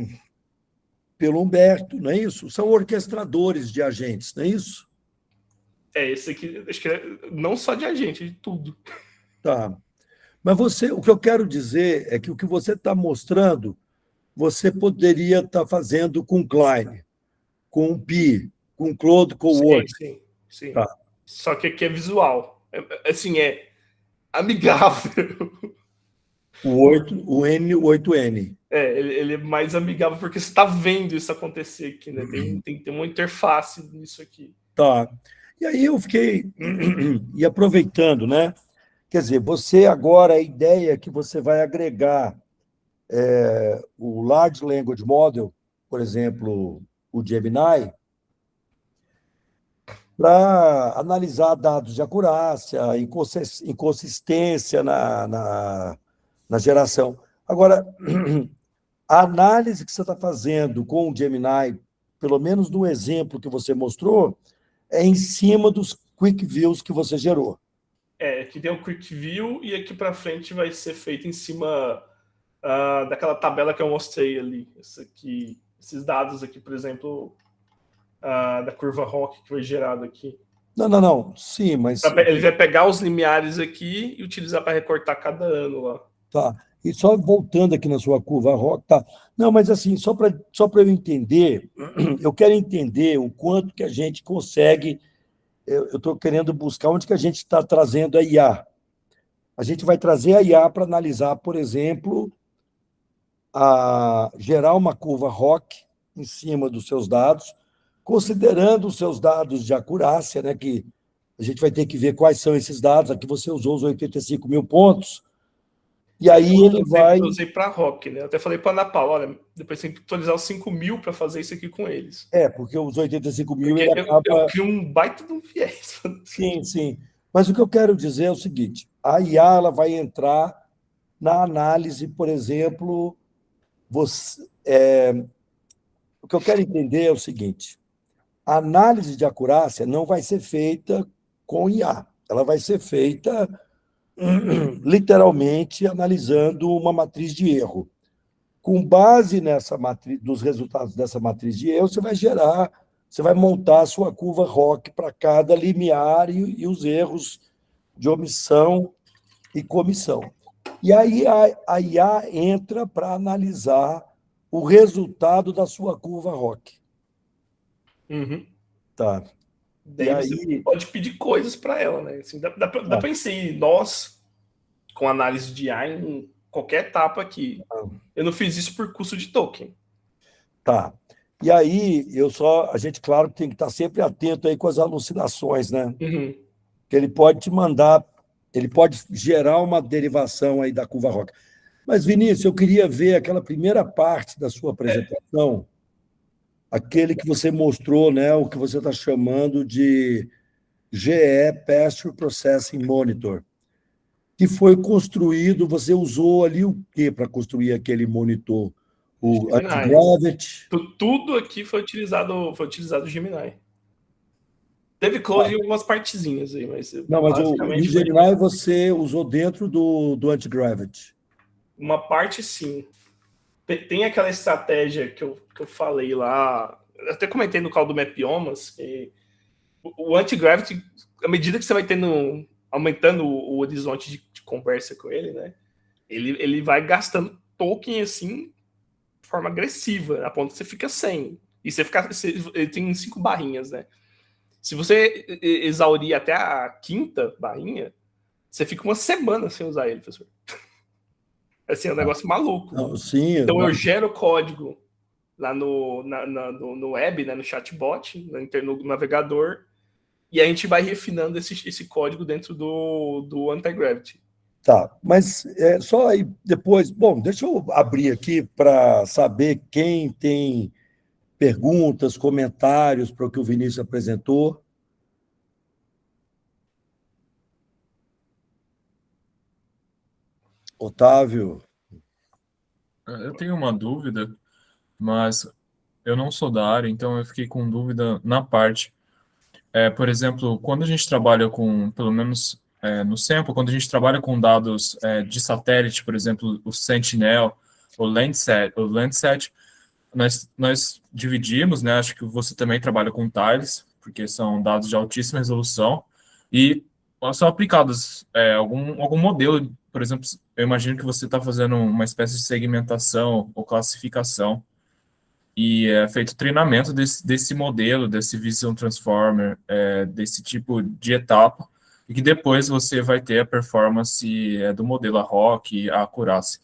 Humberto, não é isso? São orquestradores de agentes, não é isso? Esse aqui, acho que não só de agente, de tudo. Tá. Mas o que eu quero dizer é que o que você está mostrando, você poderia estar fazendo com Klein, com o Pi, com Claude Cowork. Sim. Tá. Só que aqui é visual. Assim, é amigável. O N8N. Ele é mais amigável porque você está vendo isso acontecer aqui, né? Tem uma interface nisso aqui. Tá. E aí eu fiquei e aproveitando, né? Quer dizer, você agora, a ideia é que você vai agregar o Large Language Model, por exemplo, o Gemini, para analisar dados de acurácia, inconsistência na geração. Agora, a análise que você está fazendo com o Gemini, pelo menos no exemplo que você mostrou, é em cima dos quick views que você gerou. Aqui tem o Quick View e aqui para frente vai ser feito em cima daquela tabela que eu mostrei ali. Esses dados aqui, por exemplo, da curva ROC que foi gerado aqui. Não. Sim, mas. Ele vai pegar os limiares aqui e utilizar para recortar cada ano lá. Tá. E só voltando aqui na sua curva ROC, tá. Não, mas assim, só para eu entender, eu quero entender o quanto que a gente consegue. Eu estou querendo buscar onde que a gente está trazendo a IA. A gente vai trazer a IA para analisar, por exemplo, gerar uma curva ROC em cima dos seus dados, considerando os seus dados de acurácia, né, que a gente vai ter que ver quais são esses dados. Aqui você usou os 85 mil pontos, e aí ele vai. Eu usei para ROC, né? Eu até falei para a Ana Paula, olha, depois tem que atualizar os 5.000 para fazer isso aqui com eles. Porque os 85 mil porque ele acaba. Eu crio um baita de um viés. Sim. Mas o que eu quero dizer é o seguinte: a IA ela vai entrar na análise, por exemplo, o que eu quero entender é o seguinte: a análise de acurácia não vai ser feita com IA, ela vai ser feita literalmente analisando uma matriz de erro. Com base nessa matriz, dos resultados dessa matriz de erro, você vai montar a sua curva ROC para cada limiar e os erros de omissão e comissão. E aí a IA entra para analisar o resultado da sua curva ROC. Uhum. Tá. Daí você pode pedir coisas para ela, né? Assim, dá para inserir nós com análise de IA em qualquer etapa aqui. Eu não fiz isso por custo de token. Tá. E aí, a gente, claro, tem que estar sempre atento aí com as alucinações, né? Uhum. Que ele pode te mandar, ele pode gerar uma derivação aí da curva ROC. Mas, Vinícius, eu queria ver aquela primeira parte da sua apresentação, aquele que você mostrou, né? O que você está chamando de GE Pasture Processing Monitor, que foi construído, você usou ali o que para construir aquele monitor? O anti-gravity? Tudo aqui foi utilizado o Gemini. Teve close em algumas partezinhas aí, mas Não, mas o Gemini você usou dentro do anti-gravity. Uma parte, sim. Tem aquela estratégia que eu falei lá, eu até comentei no call do Mapiomas, que o anti-gravity, à medida que você vai aumentando o horizonte de conversa com ele, né? Ele vai gastando token assim de forma agressiva, a ponto que você fica sem. E ele tem 5 barrinhas, né? Se você exaurir até a 5ª barrinha, você fica uma semana sem usar ele, professor. Assim, é um negócio maluco. Não, sim, então eu gero código lá no web, né, no chatbot, no navegador, e a gente vai refinando esse código dentro do anti-gravity. Tá, mas só aí depois. Bom, deixa eu abrir aqui para saber quem tem perguntas, comentários para o que o Vinícius apresentou. Otávio. Eu tenho uma dúvida, mas eu não sou da área, então eu fiquei com dúvida na parte. Por exemplo, quando a gente trabalha com, pelo menos no Sample, quando a gente trabalha com dados de satélite, por exemplo, o Sentinel, o Landsat, nós dividimos, né? Acho que você também trabalha com tiles, porque são dados de altíssima resolução, e são aplicados algum modelo, por exemplo, eu imagino que você está fazendo uma espécie de segmentação ou classificação, e é feito treinamento desse modelo, desse Vision Transformer, desse tipo de etapa, e que depois você vai ter a performance do modelo, a ROC, a acurácia.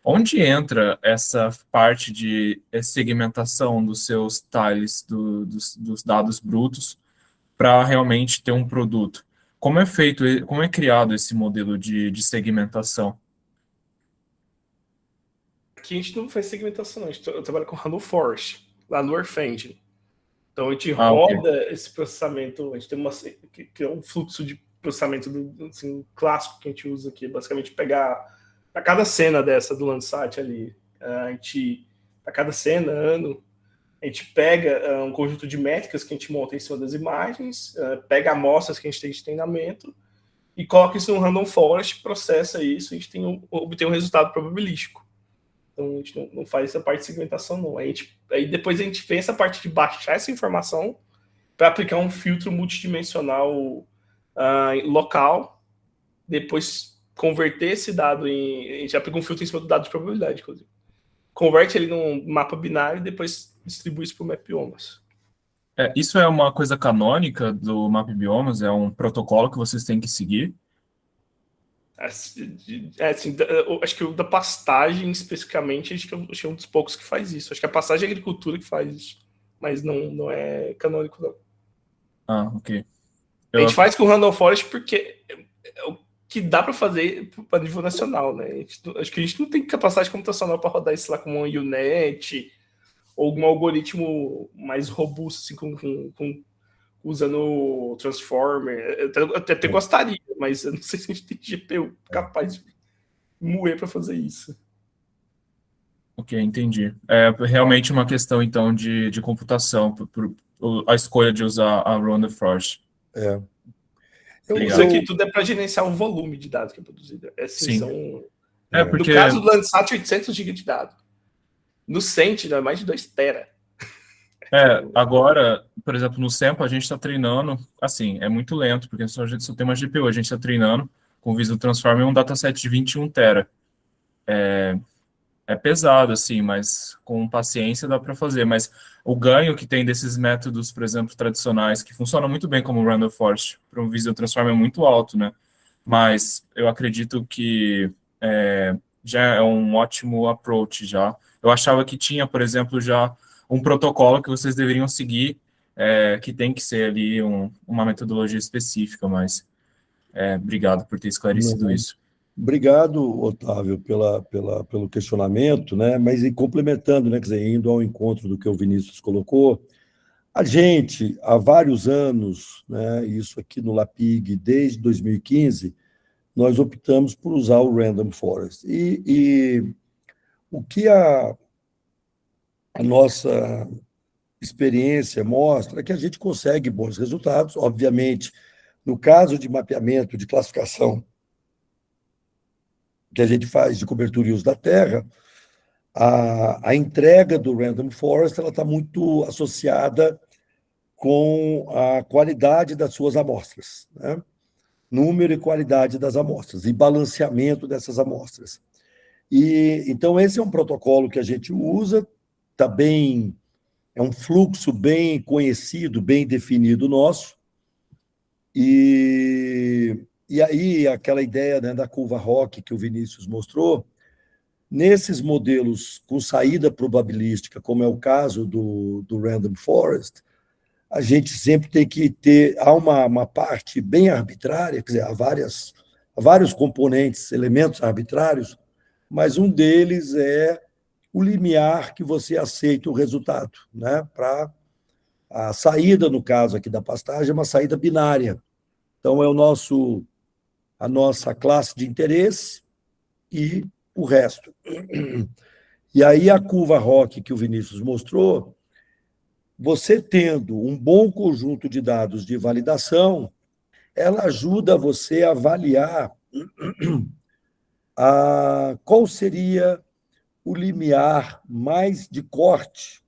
Onde entra essa parte de segmentação dos seus tiles, dos dados brutos, para realmente ter um produto? Como é feito, como é criado esse modelo de segmentação? Aqui a gente não faz segmentação, não. Eu trabalho com Hadoop Forest, lá no Earth Engine. Então a gente Ah, ok. roda esse processamento, a gente tem que é um fluxo de processamento assim, clássico que a gente usa aqui, basicamente pegar para cada cena dessa do Landsat ali, a gente, para cada cena, ano, a gente pega um conjunto de métricas que a gente monta em cima das imagens, pega amostras que a gente tem de treinamento e coloca isso no Random Forest, processa isso, a gente obtém um resultado probabilístico. Então a gente não faz essa parte de segmentação, não. Aí depois a gente vem essa parte de baixar essa informação para aplicar um filtro multidimensional local, depois converter esse dado em... A gente aplica um filtro em cima do dado de probabilidade, inclusive. Converte ele num mapa binário e depois distribui isso para o Mapbiomas. Isso é uma coisa canônica do MapBiomas? É um protocolo que vocês têm que seguir? Assim, acho que o da pastagem, especificamente, acho que é um dos poucos que faz isso. Acho que a pastagem é a agricultura que faz isso, mas não é canônico, não. Ah, ok. A gente faz com o Random Forest porque é o que dá para fazer para nível nacional, né? Acho que a gente não tem capacidade computacional para rodar isso lá com uma UNet ou algum algoritmo mais robusto, assim, usando Transformer. Eu até gostaria, mas eu não sei se a gente tem GPU capaz de moer para fazer isso. Ok, entendi. É realmente uma questão, então, de computação, a escolha de usar a Random Forest. Isso aqui tudo é para gerenciar o volume de dados que é produzido. Assim, Sim. No caso do Landsat, 800 GB de dados. No Sentinel é mais de 2 tera. Agora, por exemplo, no Sample a gente está treinando, assim, é muito lento, porque a gente só tem uma GPU, a gente está treinando com o Visual Transformer um dataset de 21 tera. É pesado, assim, mas com paciência dá para fazer. Mas o ganho que tem desses métodos, por exemplo, tradicionais, que funcionam muito bem como o Random Forest, para um Visual Transformer é muito alto, né? Mas eu acredito que já é um ótimo approach já. Eu achava que tinha, por exemplo, já um protocolo que vocês deveriam seguir, que tem que ser ali uma metodologia específica, mas obrigado por ter esclarecido isso. Obrigado, Otávio, pelo questionamento, né? Mas e complementando, né? Quer dizer, indo ao encontro do que o Vinícius colocou, a gente, há vários anos, né, isso aqui no LAPIG, desde 2015, nós optamos por usar o Random Forest. E o que a nossa experiência mostra é que a gente consegue bons resultados, obviamente, no caso de mapeamento, de classificação que a gente faz de cobertura e uso da terra, a entrega do Random Forest está muito associada com a qualidade das suas amostras, né? Número e qualidade das amostras, e balanceamento dessas amostras. E então esse é um protocolo que a gente usa, tá bem, é um fluxo bem conhecido, bem definido nosso, e aí aquela ideia, né, da curva ROC que o Vinícius mostrou, nesses modelos com saída probabilística, como é o caso do Random Forest, a gente sempre tem que há uma parte bem arbitrária, quer dizer, há vários componentes, elementos arbitrários, mas um deles é o limiar que você aceita o resultado, né? Para a saída, no caso aqui da pastagem, é uma saída binária. Então, é a nossa classe de interesse e o resto. E aí, a curva ROC que o Vinícius mostrou, você tendo um bom conjunto de dados de validação, ela ajuda você a avaliar qual seria o limiar mais de corte,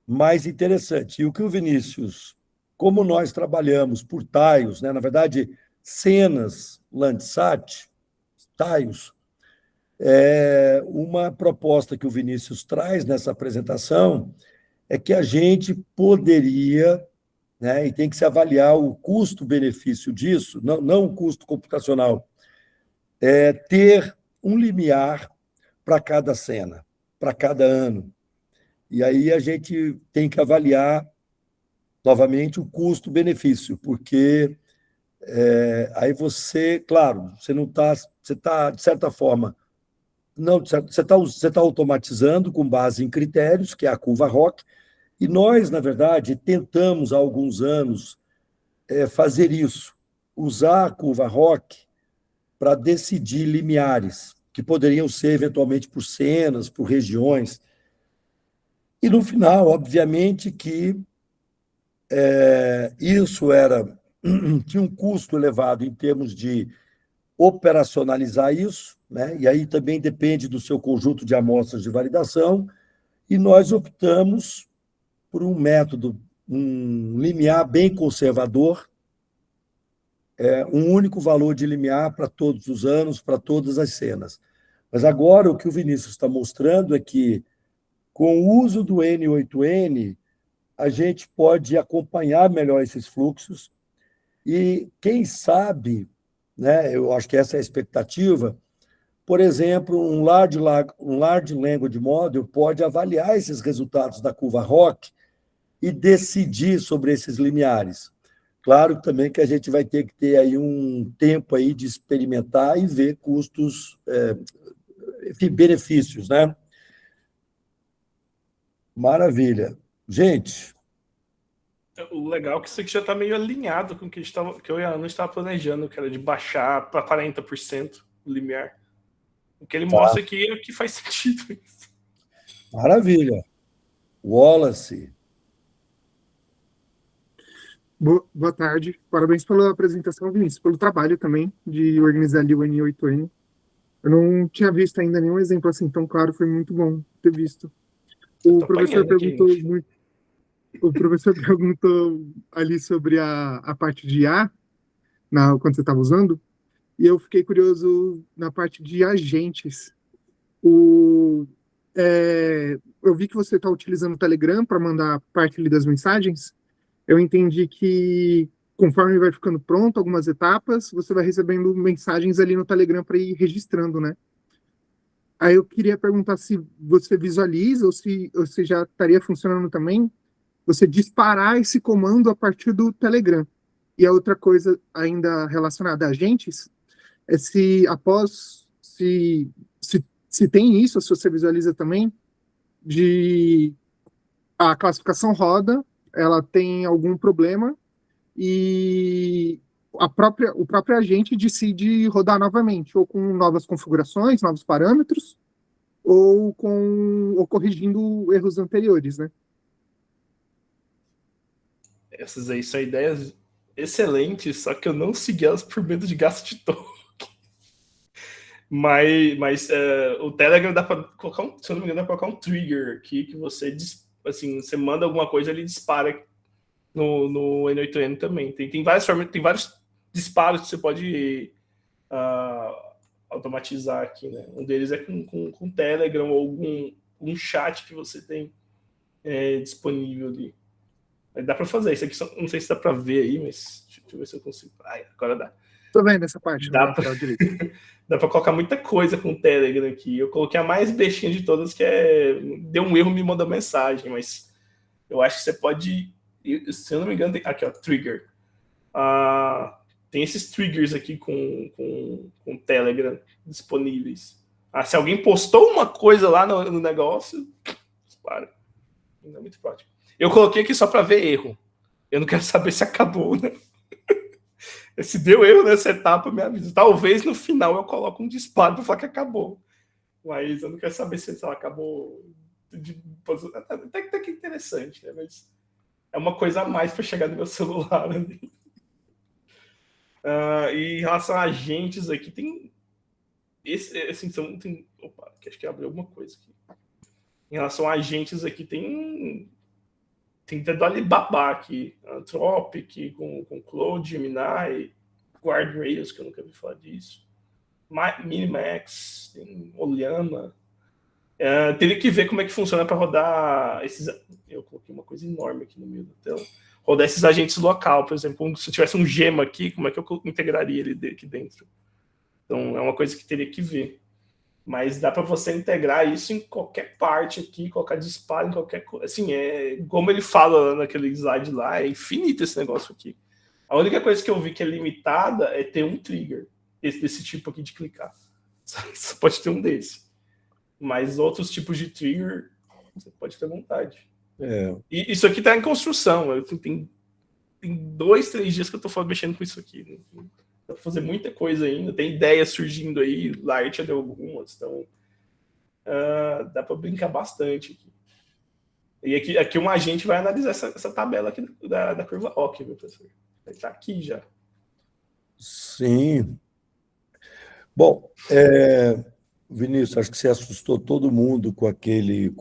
mais interessante. E o que o Vinícius, como nós trabalhamos por tiles, né, na verdade, cenas Landsat, tiles, uma proposta que o Vinícius traz nessa apresentação é que a gente poderia, né, e tem que se avaliar o custo-benefício disso, não o custo computacional, ter um limiar para cada cena, para cada ano. E aí a gente tem que avaliar novamente o custo-benefício, porque aí você, claro, você não está, você está, de certa forma, não, você está automatizando com base em critérios, que é a curva ROC, E nós, na verdade, tentamos há alguns anos fazer isso, usar a curva ROC para decidir limiares, que poderiam ser eventualmente por cenas, por regiões. E no final, obviamente, que isso tinha um custo elevado em termos de operacionalizar isso, né? E aí também depende do seu conjunto de amostras de validação, e nós optamos por um método, um limiar bem conservador, um único valor de limiar para todos os anos, para todas as cenas. Mas agora o que o Vinícius está mostrando é que, com o uso do N8N, a gente pode acompanhar melhor esses fluxos e, quem sabe, né, eu acho que essa é a expectativa, por exemplo, um Large Language Model pode avaliar esses resultados da curva ROC e decidir sobre esses limiares. Claro também que a gente vai ter que ter aí um tempo aí de experimentar e ver custos, enfim, benefícios, né? Maravilha. Gente, O legal é que isso aqui já está meio alinhado com o que, que eu e a Ana estava planejando, que era de baixar para 40% o limiar. O que ele mostra aqui é que faz sentido. maravilha. Wallace. Boa tarde. Parabéns pela apresentação, Vinícius, pelo trabalho também de organizar ali o N8N. Eu não tinha visto ainda nenhum exemplo assim tão claro, foi muito bom ter visto. O professor perguntou ali sobre a parte de IA, quando você estava usando, e eu fiquei curioso na parte de agentes. Eu vi que você está utilizando o Telegram para mandar parte ali das mensagens. Eu entendi que, conforme vai ficando pronto algumas etapas, você vai recebendo mensagens ali no Telegram para ir registrando, né? Aí eu queria perguntar se você visualiza ou se já estaria funcionando também você disparar esse comando a partir do Telegram. E a outra coisa ainda relacionada a agentes é se tem isso, se você visualiza também, de a classificação roda, ela tem algum problema e o próprio agente decide rodar novamente, ou com novas configurações, novos parâmetros, ou corrigindo erros anteriores, né? Essas aí são ideias excelentes, só que eu não segui elas por medo de gasto de torque. Mas o Telegram dá para colocar se eu não me engano, dá para colocar um trigger aqui que você, assim, você manda alguma coisa, ele dispara no N8N também. Tem várias formas, tem vários disparos que você pode automatizar aqui, né? Um deles é com Telegram ou algum chat que você tem disponível ali. Dá para fazer isso aqui, não sei se dá para ver aí, mas deixa eu ver se eu consigo. Agora dá. Tô vendo essa parte. Dá para colocar muita coisa com o Telegram aqui. Eu coloquei a mais bestinha de todas, que deu um erro, me mandou mensagem, mas eu acho que você pode, se eu não me engano, aqui, ó, trigger. Tem esses triggers aqui com Telegram disponíveis. Se alguém postou uma coisa lá no negócio, para. Não é muito prático. Eu coloquei aqui só para ver erro. Eu não quero saber se acabou, né? Se deu erro nessa etapa, me avisa. Talvez no final eu coloque um disparo para falar que acabou. Mas eu não quero saber se ela acabou. Até que interessante, né? Mas é uma coisa a mais para chegar no meu celular. Né? E em relação a agentes aqui, tem. Assim, opa, acho que abriu alguma coisa aqui. Em relação a agentes aqui, tem do Alibaba aqui, Anthropic, com Claude, Gemini, Guardrails, que eu nunca vi falar disso, Minimax, tem Oliana. Teria que ver como é que funciona para rodar esses. Eu coloquei uma coisa enorme aqui no meio da tela. Rodar esses agentes local, por exemplo, se eu tivesse um gema aqui, como é que eu integraria ele aqui dentro? Então, é uma coisa que teria que ver. Mas dá para você integrar isso em qualquer parte aqui, colocar disparo em qualquer coisa. Assim, como ele fala naquele slide lá, é infinito esse negócio aqui. A única coisa que eu vi que é limitada é ter um trigger, desse tipo aqui de clicar. Você pode ter um desse. Mas outros tipos de trigger, você pode ter vontade. E isso aqui está em construção. Tem 2, 3 dias que eu estou mexendo com isso aqui. Dá para fazer muita coisa ainda. Tem ideias surgindo aí. Light já deu algumas. Então, dá para brincar bastante aqui. E aqui um agente vai analisar essa tabela aqui da curva Rock, viu, professor? Está aqui já. Sim. Bom, Vinícius, acho que você assustou todo mundo com aquele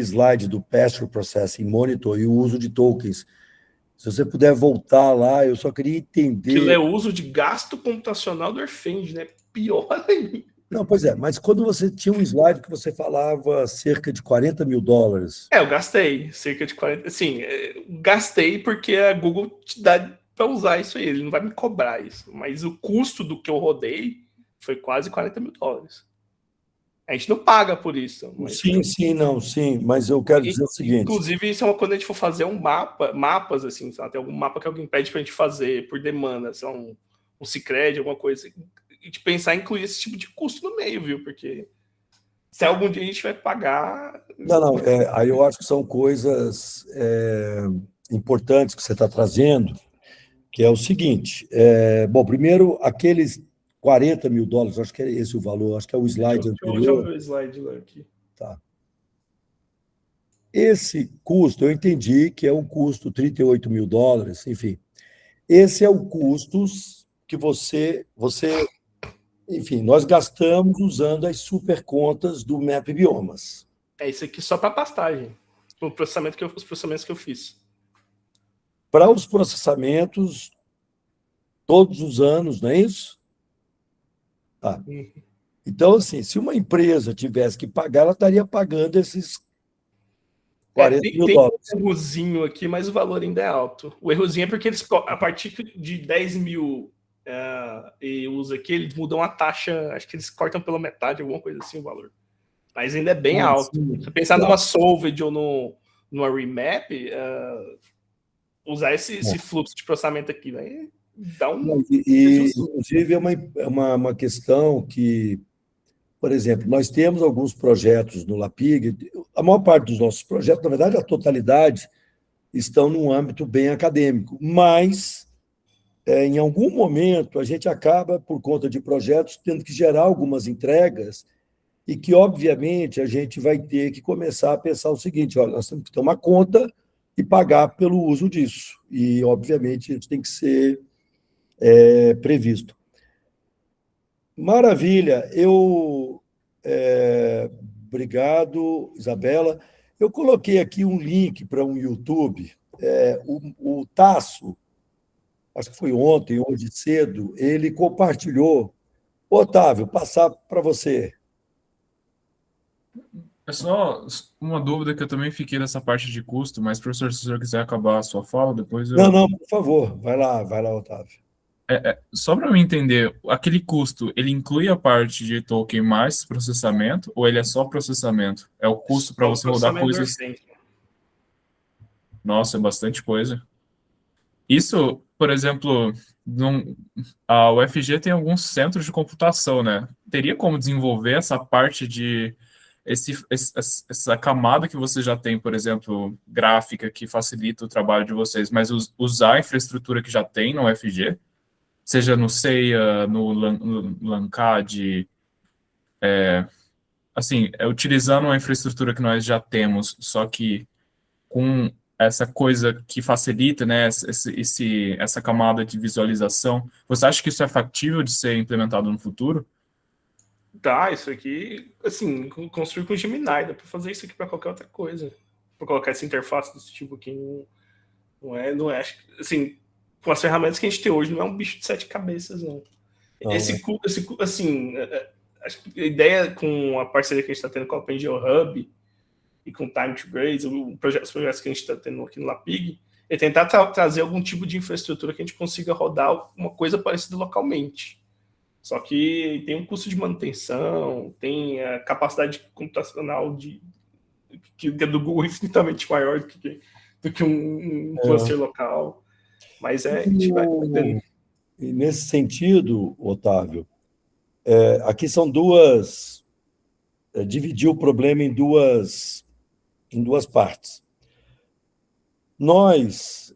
slide do Pass-Through Processing Monitor e o uso de tokens. Se você puder voltar lá, eu só queria entender... Que é o uso de gasto computacional do Airfend, né? Pior ainda. Não, pois é, mas quando você tinha um slide que você falava cerca de $40 mil... Eu gastei cerca de 40... Assim, gastei porque a Google te dá para usar isso aí, ele não vai me cobrar isso. Mas o custo do que eu rodei foi quase $40 mil. A gente não paga por isso. Mas... Sim, mas eu quero dizer o seguinte... Inclusive, isso é quando a gente for fazer mapas, assim, sabe? Tem algum mapa que alguém pede para a gente fazer por demanda, um Sicredi, alguma coisa assim. E de pensar em incluir esse tipo de custo no meio, viu? Porque se algum dia a gente vai pagar... Não, aí eu acho que são coisas importantes que você está trazendo, que é o seguinte, bom, primeiro, aqueles $40 mil, acho que é esse o valor, acho que é o slide anterior. Deixa eu ver o slide lá aqui. Tá. Esse custo, eu entendi que é um custo $38 mil, enfim. Esse é o custo que enfim, nós gastamos usando as supercontas do Map Biomas. Isso aqui só para pastagem. Os processamentos que eu fiz. Para os processamentos, todos os anos, não é isso? Tá. Então, assim, se uma empresa tivesse que pagar, ela estaria pagando esses $40 mil. Tem um errozinho aqui, mas o valor ainda é alto. O errozinho é porque eles, a partir de 10 mil EUs aqui, eles mudam a taxa, acho que eles cortam pela metade, alguma coisa assim, o valor. Mas ainda é bem alto. Sim. Se pensar numa Solved ou numa Remap, usar esse fluxo de processamento aqui vai dar um... Inclusive, é uma questão que, por exemplo, nós temos alguns projetos no LAPIG, a maior parte dos nossos projetos, na verdade, a totalidade, estão num âmbito bem acadêmico, mas, em algum momento, a gente acaba, por conta de projetos, tendo que gerar algumas entregas e que, obviamente, a gente vai ter que começar a pensar o seguinte, olha, nós temos que ter uma conta e pagar pelo uso disso. E, obviamente, isso tem que ser previsto. Maravilha. Obrigado, Isabela. Eu coloquei aqui um link para um YouTube. O Tasso, acho que foi ontem, hoje cedo, ele compartilhou. Otávio, passar para você. É só uma dúvida que eu também fiquei nessa parte de custo, mas, professor, se o senhor quiser acabar a sua fala, depois eu... Não, por favor. Vai lá, Otávio. Só para eu entender, aquele custo, ele inclui a parte de token mais processamento, ou ele é só processamento? É o custo para você rodar coisas... Nossa, é bastante coisa. Isso, por exemplo, a UFG tem alguns centros de computação, né? Teria como desenvolver essa parte de... essa camada que você já tem, por exemplo, gráfica, que facilita o trabalho de vocês, mas usar a infraestrutura que já tem no UFG, seja no CEIA, no LANCAD, assim, utilizando a infraestrutura que nós já temos, só que com essa coisa que facilita, né, essa camada de visualização, você acha que isso é factível de ser implementado no futuro? Tá, isso aqui, assim, construir com Gemini, dá para fazer isso aqui para qualquer outra coisa. Para colocar essa interface desse tipo aqui, não é, assim, com as ferramentas que a gente tem hoje, não é um bicho de 7 cabeças, não. Assim, acho que a ideia com a parceria que a gente está tendo com a OpenGL Hub e com o Time to Grace, os projetos que a gente está tendo aqui no LAPIG, é tentar trazer algum tipo de infraestrutura que a gente consiga rodar uma coisa parecida localmente. Só que tem um custo de manutenção, tem a capacidade computacional que é do Google infinitamente maior do que um cluster local. Mas a gente vai fazendo. E nesse sentido, Otávio, aqui são duas dividir o problema em duas partes. Nós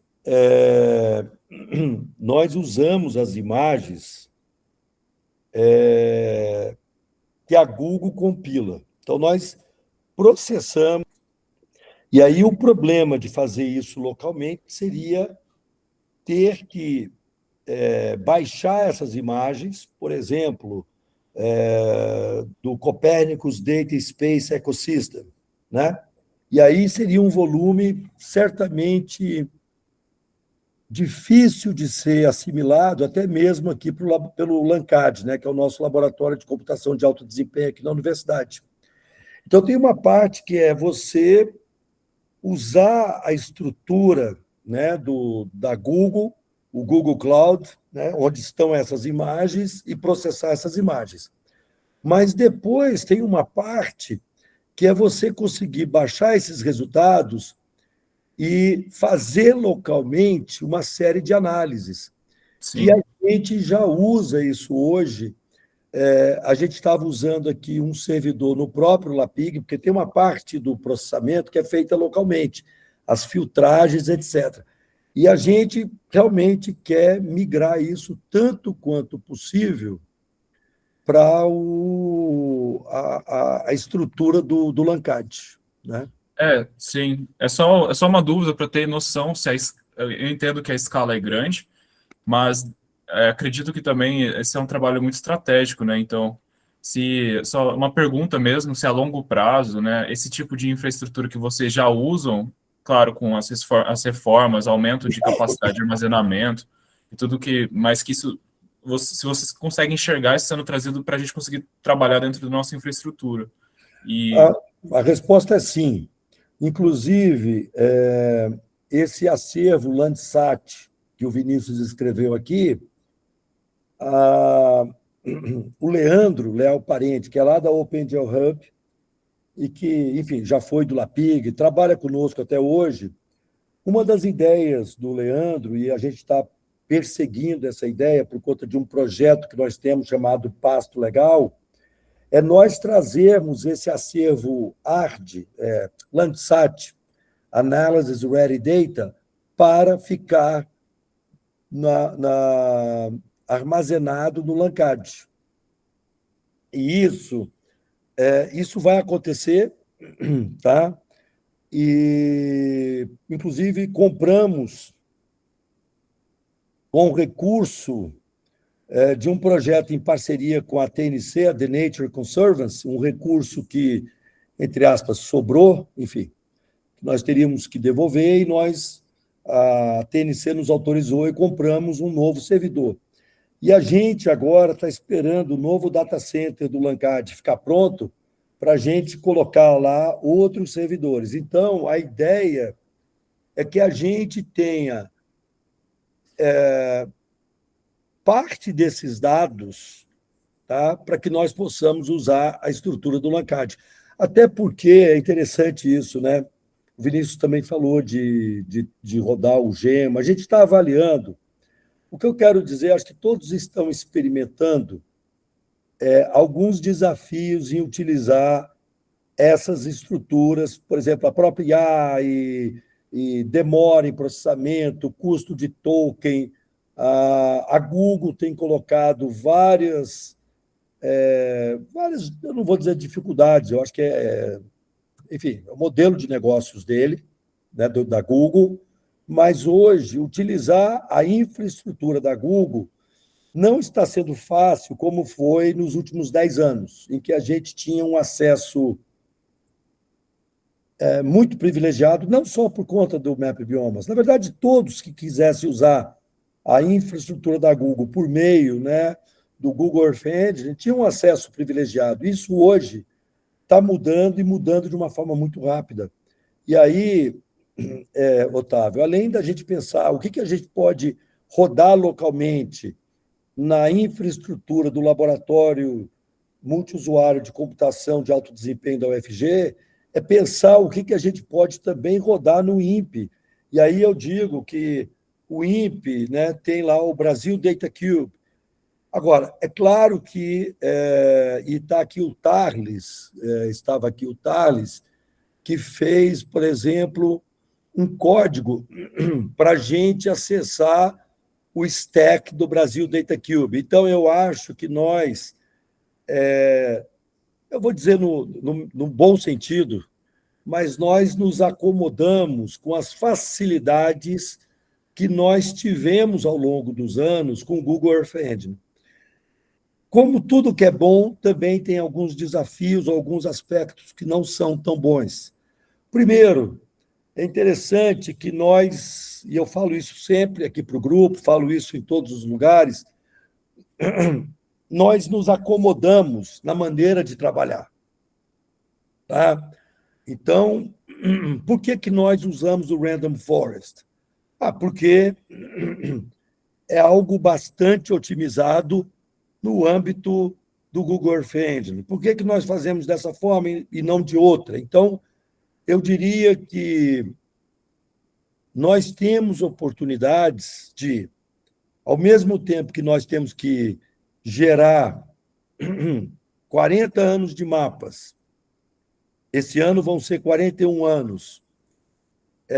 usamos as imagens que a Google compila. Então, nós processamos, e aí o problema de fazer isso localmente seria ter que baixar essas imagens, por exemplo, do Copernicus Data Space Ecosystem, né? E aí seria um volume certamente difícil de ser assimilado, até mesmo aqui pelo LANCAD, né, que é o nosso laboratório de computação de alto desempenho aqui na universidade. Então, tem uma parte que é você usar a estrutura, né, da Google, o Google Cloud, né, onde estão essas imagens, e processar essas imagens. Mas depois tem uma parte que é você conseguir baixar esses resultados e fazer localmente uma série de análises. Sim. E a gente já usa isso hoje. A gente estava usando aqui um servidor no próprio LAPIG, porque tem uma parte do processamento que é feita localmente, as filtragens, etc. E a gente realmente quer migrar isso tanto quanto possível para a estrutura do LANCAD, né? Sim. É só uma dúvida para ter noção se eu entendo que a escala é grande, mas acredito que também esse é um trabalho muito estratégico, né? Então, só uma pergunta mesmo, se a longo prazo, né, esse tipo de infraestrutura que vocês já usam, claro, com as reformas, aumento de capacidade de armazenamento e tudo mas que isso, se vocês conseguem enxergar isso sendo trazido para a gente conseguir trabalhar dentro da nossa infraestrutura. A resposta é sim. Inclusive, esse acervo Landsat que o Vinícius escreveu aqui, o Leandro Leal Parente, que é lá da OpenGL Hub, e que, enfim, já foi do LAPIG, trabalha conosco até hoje. Uma das ideias do Leandro, e a gente está perseguindo essa ideia por conta de um projeto que nós temos chamado Pasto Legal, é nós trazermos esse acervo ARD, Landsat, Analysis Ready Data, para ficar armazenado no LANCAD. E isso vai acontecer, tá? E, inclusive, compramos com recurso de um projeto em parceria com a TNC, a The Nature Conservancy, um recurso que, entre aspas, sobrou, enfim, nós teríamos que devolver, e a TNC nos autorizou e compramos um novo servidor. E a gente agora está esperando o novo data center do LANCAD ficar pronto para a gente colocar lá outros servidores. Então, a ideia é que a gente tenha parte desses dados, tá, para que nós possamos usar a estrutura do LANCAD. Até porque é interessante isso, né? O Vinícius também falou de rodar o GEMA. A gente está avaliando. O que eu quero dizer, acho que todos estão experimentando alguns desafios em utilizar essas estruturas, por exemplo, a própria IA e demora em processamento, custo de token. A Google tem colocado várias, eu não vou dizer dificuldades, eu acho que enfim, é o modelo de negócios dele, né, da Google, mas hoje utilizar a infraestrutura da Google não está sendo fácil como foi nos últimos 10 anos, em que a gente tinha um acesso muito privilegiado, não só por conta do Map Biomas, na verdade, todos que quisessem usar a infraestrutura da Google por meio, né, do Google Earth Engine tinham um acesso privilegiado. Isso hoje está mudando, e mudando de uma forma muito rápida. E aí, Otávio, além da gente pensar o que a gente pode rodar localmente na infraestrutura do laboratório multiusuário de computação de alto desempenho da UFG, é pensar o que a gente pode também rodar no INPE. E aí eu digo que o INPE, né, tem lá o Brasil Data Cube, Agora, é claro que, e está aqui o Tarles, estava aqui o Tarles, que fez, por exemplo, um código para a gente acessar o stack do Brasil Data Cube. Então, eu acho que nós, eu vou dizer no bom sentido, mas nós nos acomodamos com as facilidades que nós tivemos ao longo dos anos com o Google Earth Engine. Como tudo que é bom, também tem alguns desafios, alguns aspectos que não são tão bons. Primeiro, é interessante que nós, e eu falo isso sempre aqui para o grupo, falo isso em todos os lugares, nós nos acomodamos na maneira de trabalhar. Tá? Então, por que nós usamos o Random Forest? Porque é algo bastante otimizado no âmbito do Google Earth Engine. Por que nós fazemos dessa forma e não de outra? Então, eu diria que nós temos oportunidades de, ao mesmo tempo que nós temos que gerar 40 anos de mapas, esse ano vão ser 41 anos,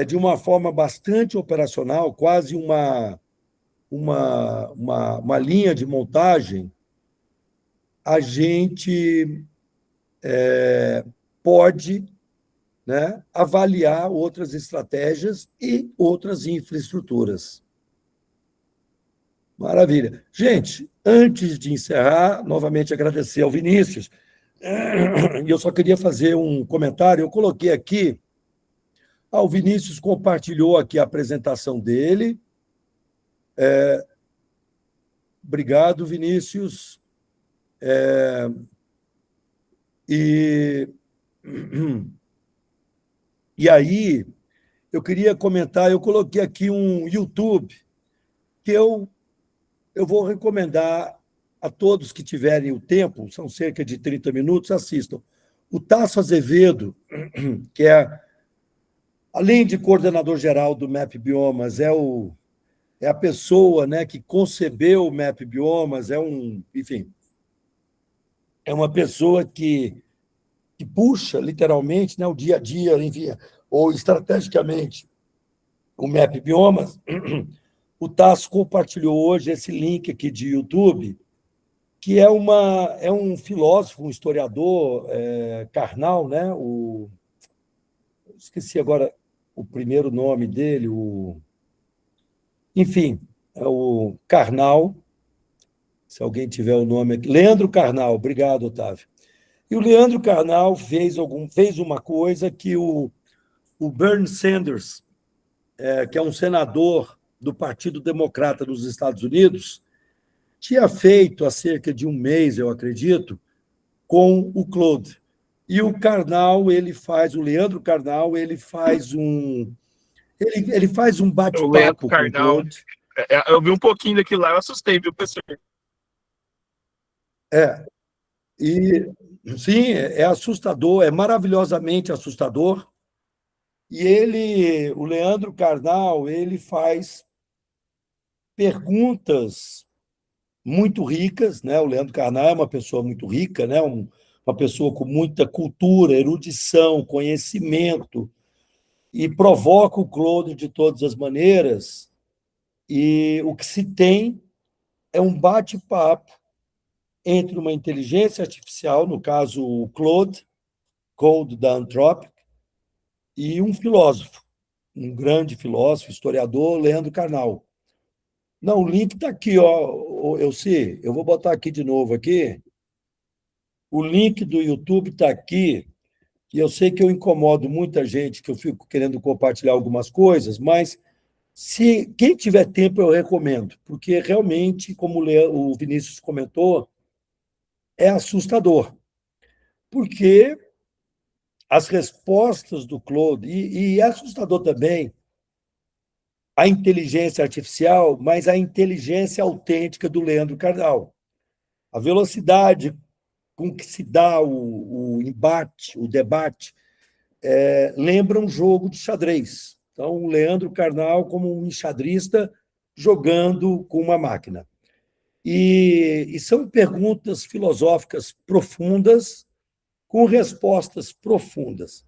de uma forma bastante operacional, quase uma linha de montagem, a gente pode, né, avaliar outras estratégias e outras infraestruturas. Maravilha. Gente, antes de encerrar, novamente agradecer ao Vinícius, e eu só queria fazer um comentário, eu coloquei aqui, o Vinícius compartilhou aqui a apresentação dele. Obrigado, Vinícius. E aí, eu queria comentar, eu coloquei aqui um YouTube que eu vou recomendar a todos que tiverem o tempo, são cerca de 30 minutos, assistam. O Tasso Azevedo, que além de coordenador geral do MAP Biomas, é a pessoa, né, que concebeu o MAP Biomas, enfim, é uma pessoa que puxa, literalmente, né, o dia a dia, enfim, ou estrategicamente, o MAP Biomas. O Tasso compartilhou hoje esse link aqui de YouTube, que é um filósofo, um historiador, Karnal, né? Esqueci agora o primeiro nome dele, enfim, é o Karnal, se alguém tiver o nome aqui. Leandro Karnal, obrigado, Otávio. E o Leandro Karnal fez uma coisa que o Bernie Sanders, que é um senador do Partido Democrata dos Estados Unidos, tinha feito há cerca de um mês, eu acredito, com o Claude. E o Leandro Karnal, ele faz um bate-papo com o Claude. Eu vi um pouquinho daquilo lá, eu assustei, viu, professor? E sim, é assustador, é maravilhosamente assustador. E o Leandro Karnal, ele faz perguntas muito ricas, né? O Leandro Karnal é uma pessoa muito rica, né? Uma pessoa com muita cultura, erudição, conhecimento, e provoca o Claude de todas as maneiras. E o que se tem é um bate-papo entre uma inteligência artificial, no caso o Claude, Code da Anthropic, e um filósofo, um grande filósofo, historiador, Leandro Karnal. Não, o link está aqui, ó. Eu vou botar aqui de novo aqui. O link do YouTube está aqui, e eu sei que eu incomodo muita gente, que eu fico querendo compartilhar algumas coisas, mas se quem tiver tempo, eu recomendo, porque realmente, como o Vinícius comentou, é assustador, porque as respostas do Claude, e é assustador também a inteligência artificial, mas a inteligência autêntica do Leandro Carnal. A velocidade com que se dá o embate, o debate, lembra um jogo de xadrez. Então, o Leandro Carnal como um enxadrista jogando com uma máquina. E são perguntas filosóficas profundas, com respostas profundas.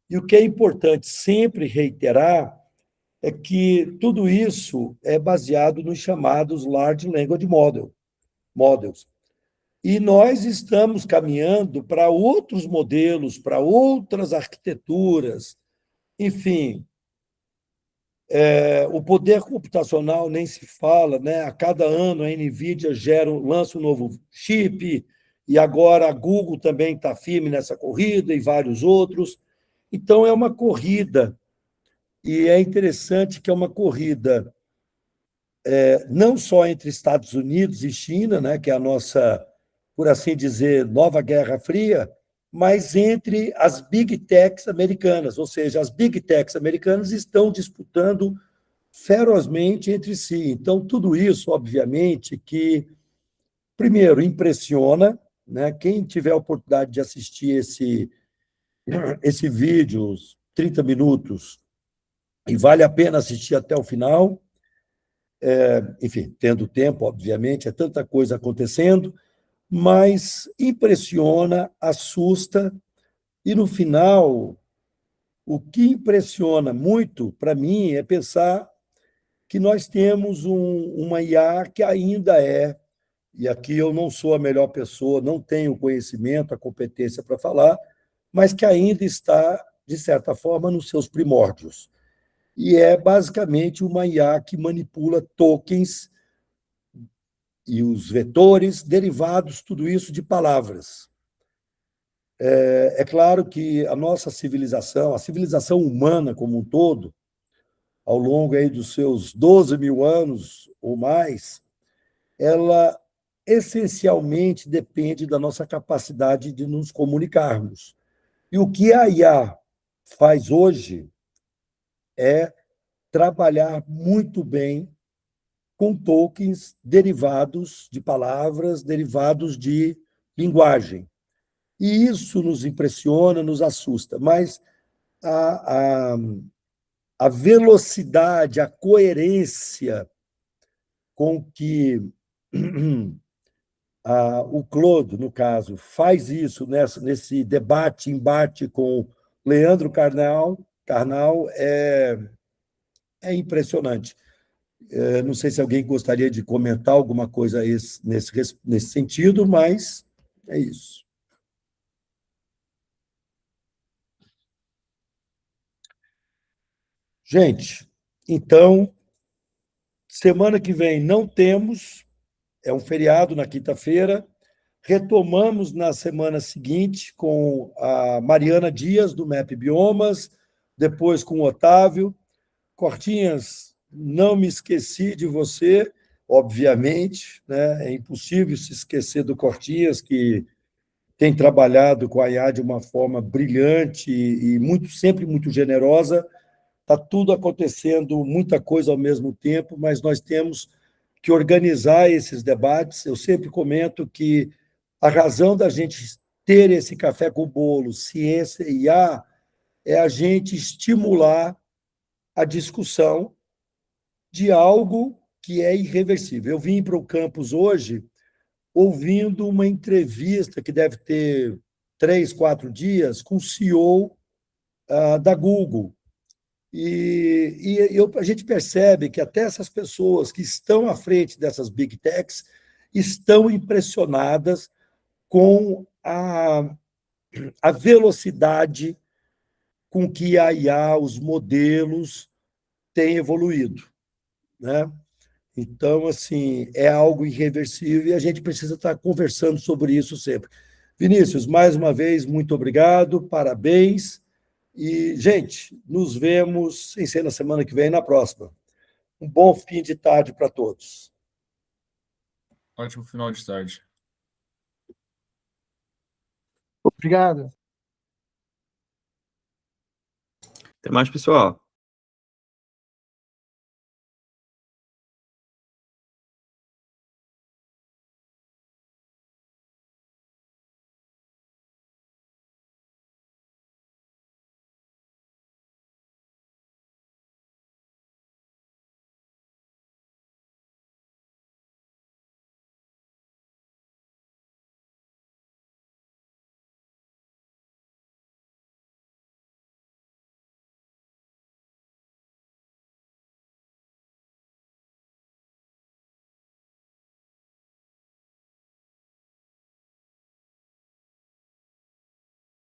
E o que é importante sempre reiterar é que tudo isso é baseado nos chamados Large Language Models. E nós estamos caminhando para outros modelos, para outras arquiteturas, enfim. O poder computacional nem se fala, né? A cada ano a NVIDIA lança um novo chip, e agora a Google também está firme nessa corrida, e vários outros. Então, é uma corrida, e é interessante que é uma corrida não só entre Estados Unidos e China, né, que é a nossa, por assim dizer, nova Guerra Fria, mas entre as Big Techs americanas, ou seja, as Big Techs americanas estão disputando ferozmente entre si. Então, tudo isso, obviamente, que, primeiro, impressiona, né? Quem tiver a oportunidade de assistir esse vídeo, 30 minutos, e vale a pena assistir até o final, enfim, tendo tempo, obviamente, é tanta coisa acontecendo, mas impressiona, assusta, e no final, o que impressiona muito para mim é pensar que nós temos uma IA que ainda e aqui eu não sou a melhor pessoa, não tenho o conhecimento, a competência para falar, mas que ainda está, de certa forma, nos seus primórdios. E é basicamente uma IA que manipula tokens e os vetores derivados, tudo isso de palavras. É claro que a nossa civilização, a civilização humana como um todo, ao longo aí dos seus 12 mil anos ou mais, ela essencialmente depende da nossa capacidade de nos comunicarmos. E o que a IA faz hoje é trabalhar muito bem com tokens derivados de palavras, derivados de linguagem. E isso nos impressiona, nos assusta, mas a velocidade, a coerência com que o Claude, no caso, faz isso nesse debate, embate com Leandro Carnal é impressionante. Não sei se alguém gostaria de comentar alguma coisa nesse sentido, mas é isso. Gente, então, semana que vem não temos, é um feriado na quinta-feira. Retomamos na semana seguinte com a Mariana Dias, do MAP Biomas, depois com o Otávio. Cortinhas, não me esqueci de você, obviamente, né? É impossível se esquecer do Cortinhas, que tem trabalhado com a IA de uma forma brilhante e sempre muito generosa. Está tudo acontecendo, muita coisa ao mesmo tempo, mas nós temos que organizar esses debates. Eu sempre comento que a razão da gente ter esse café com bolo, ciência e IA, é a gente estimular a discussão de algo que é irreversível. Eu vim para o campus hoje ouvindo uma entrevista que deve ter 3, 4 dias com o CEO da Google. A gente percebe que até essas pessoas que estão à frente dessas big techs estão impressionadas com a velocidade com que a IA, os modelos, têm evoluído, né? Então, assim, é algo irreversível e a gente precisa estar conversando sobre isso sempre. Vinícius, mais uma vez, muito obrigado, parabéns. E, gente, nos vemos, sem ser na semana que vem, na próxima. Um bom fim de tarde para todos. Ótimo final de tarde. Obrigado. Até mais, pessoal.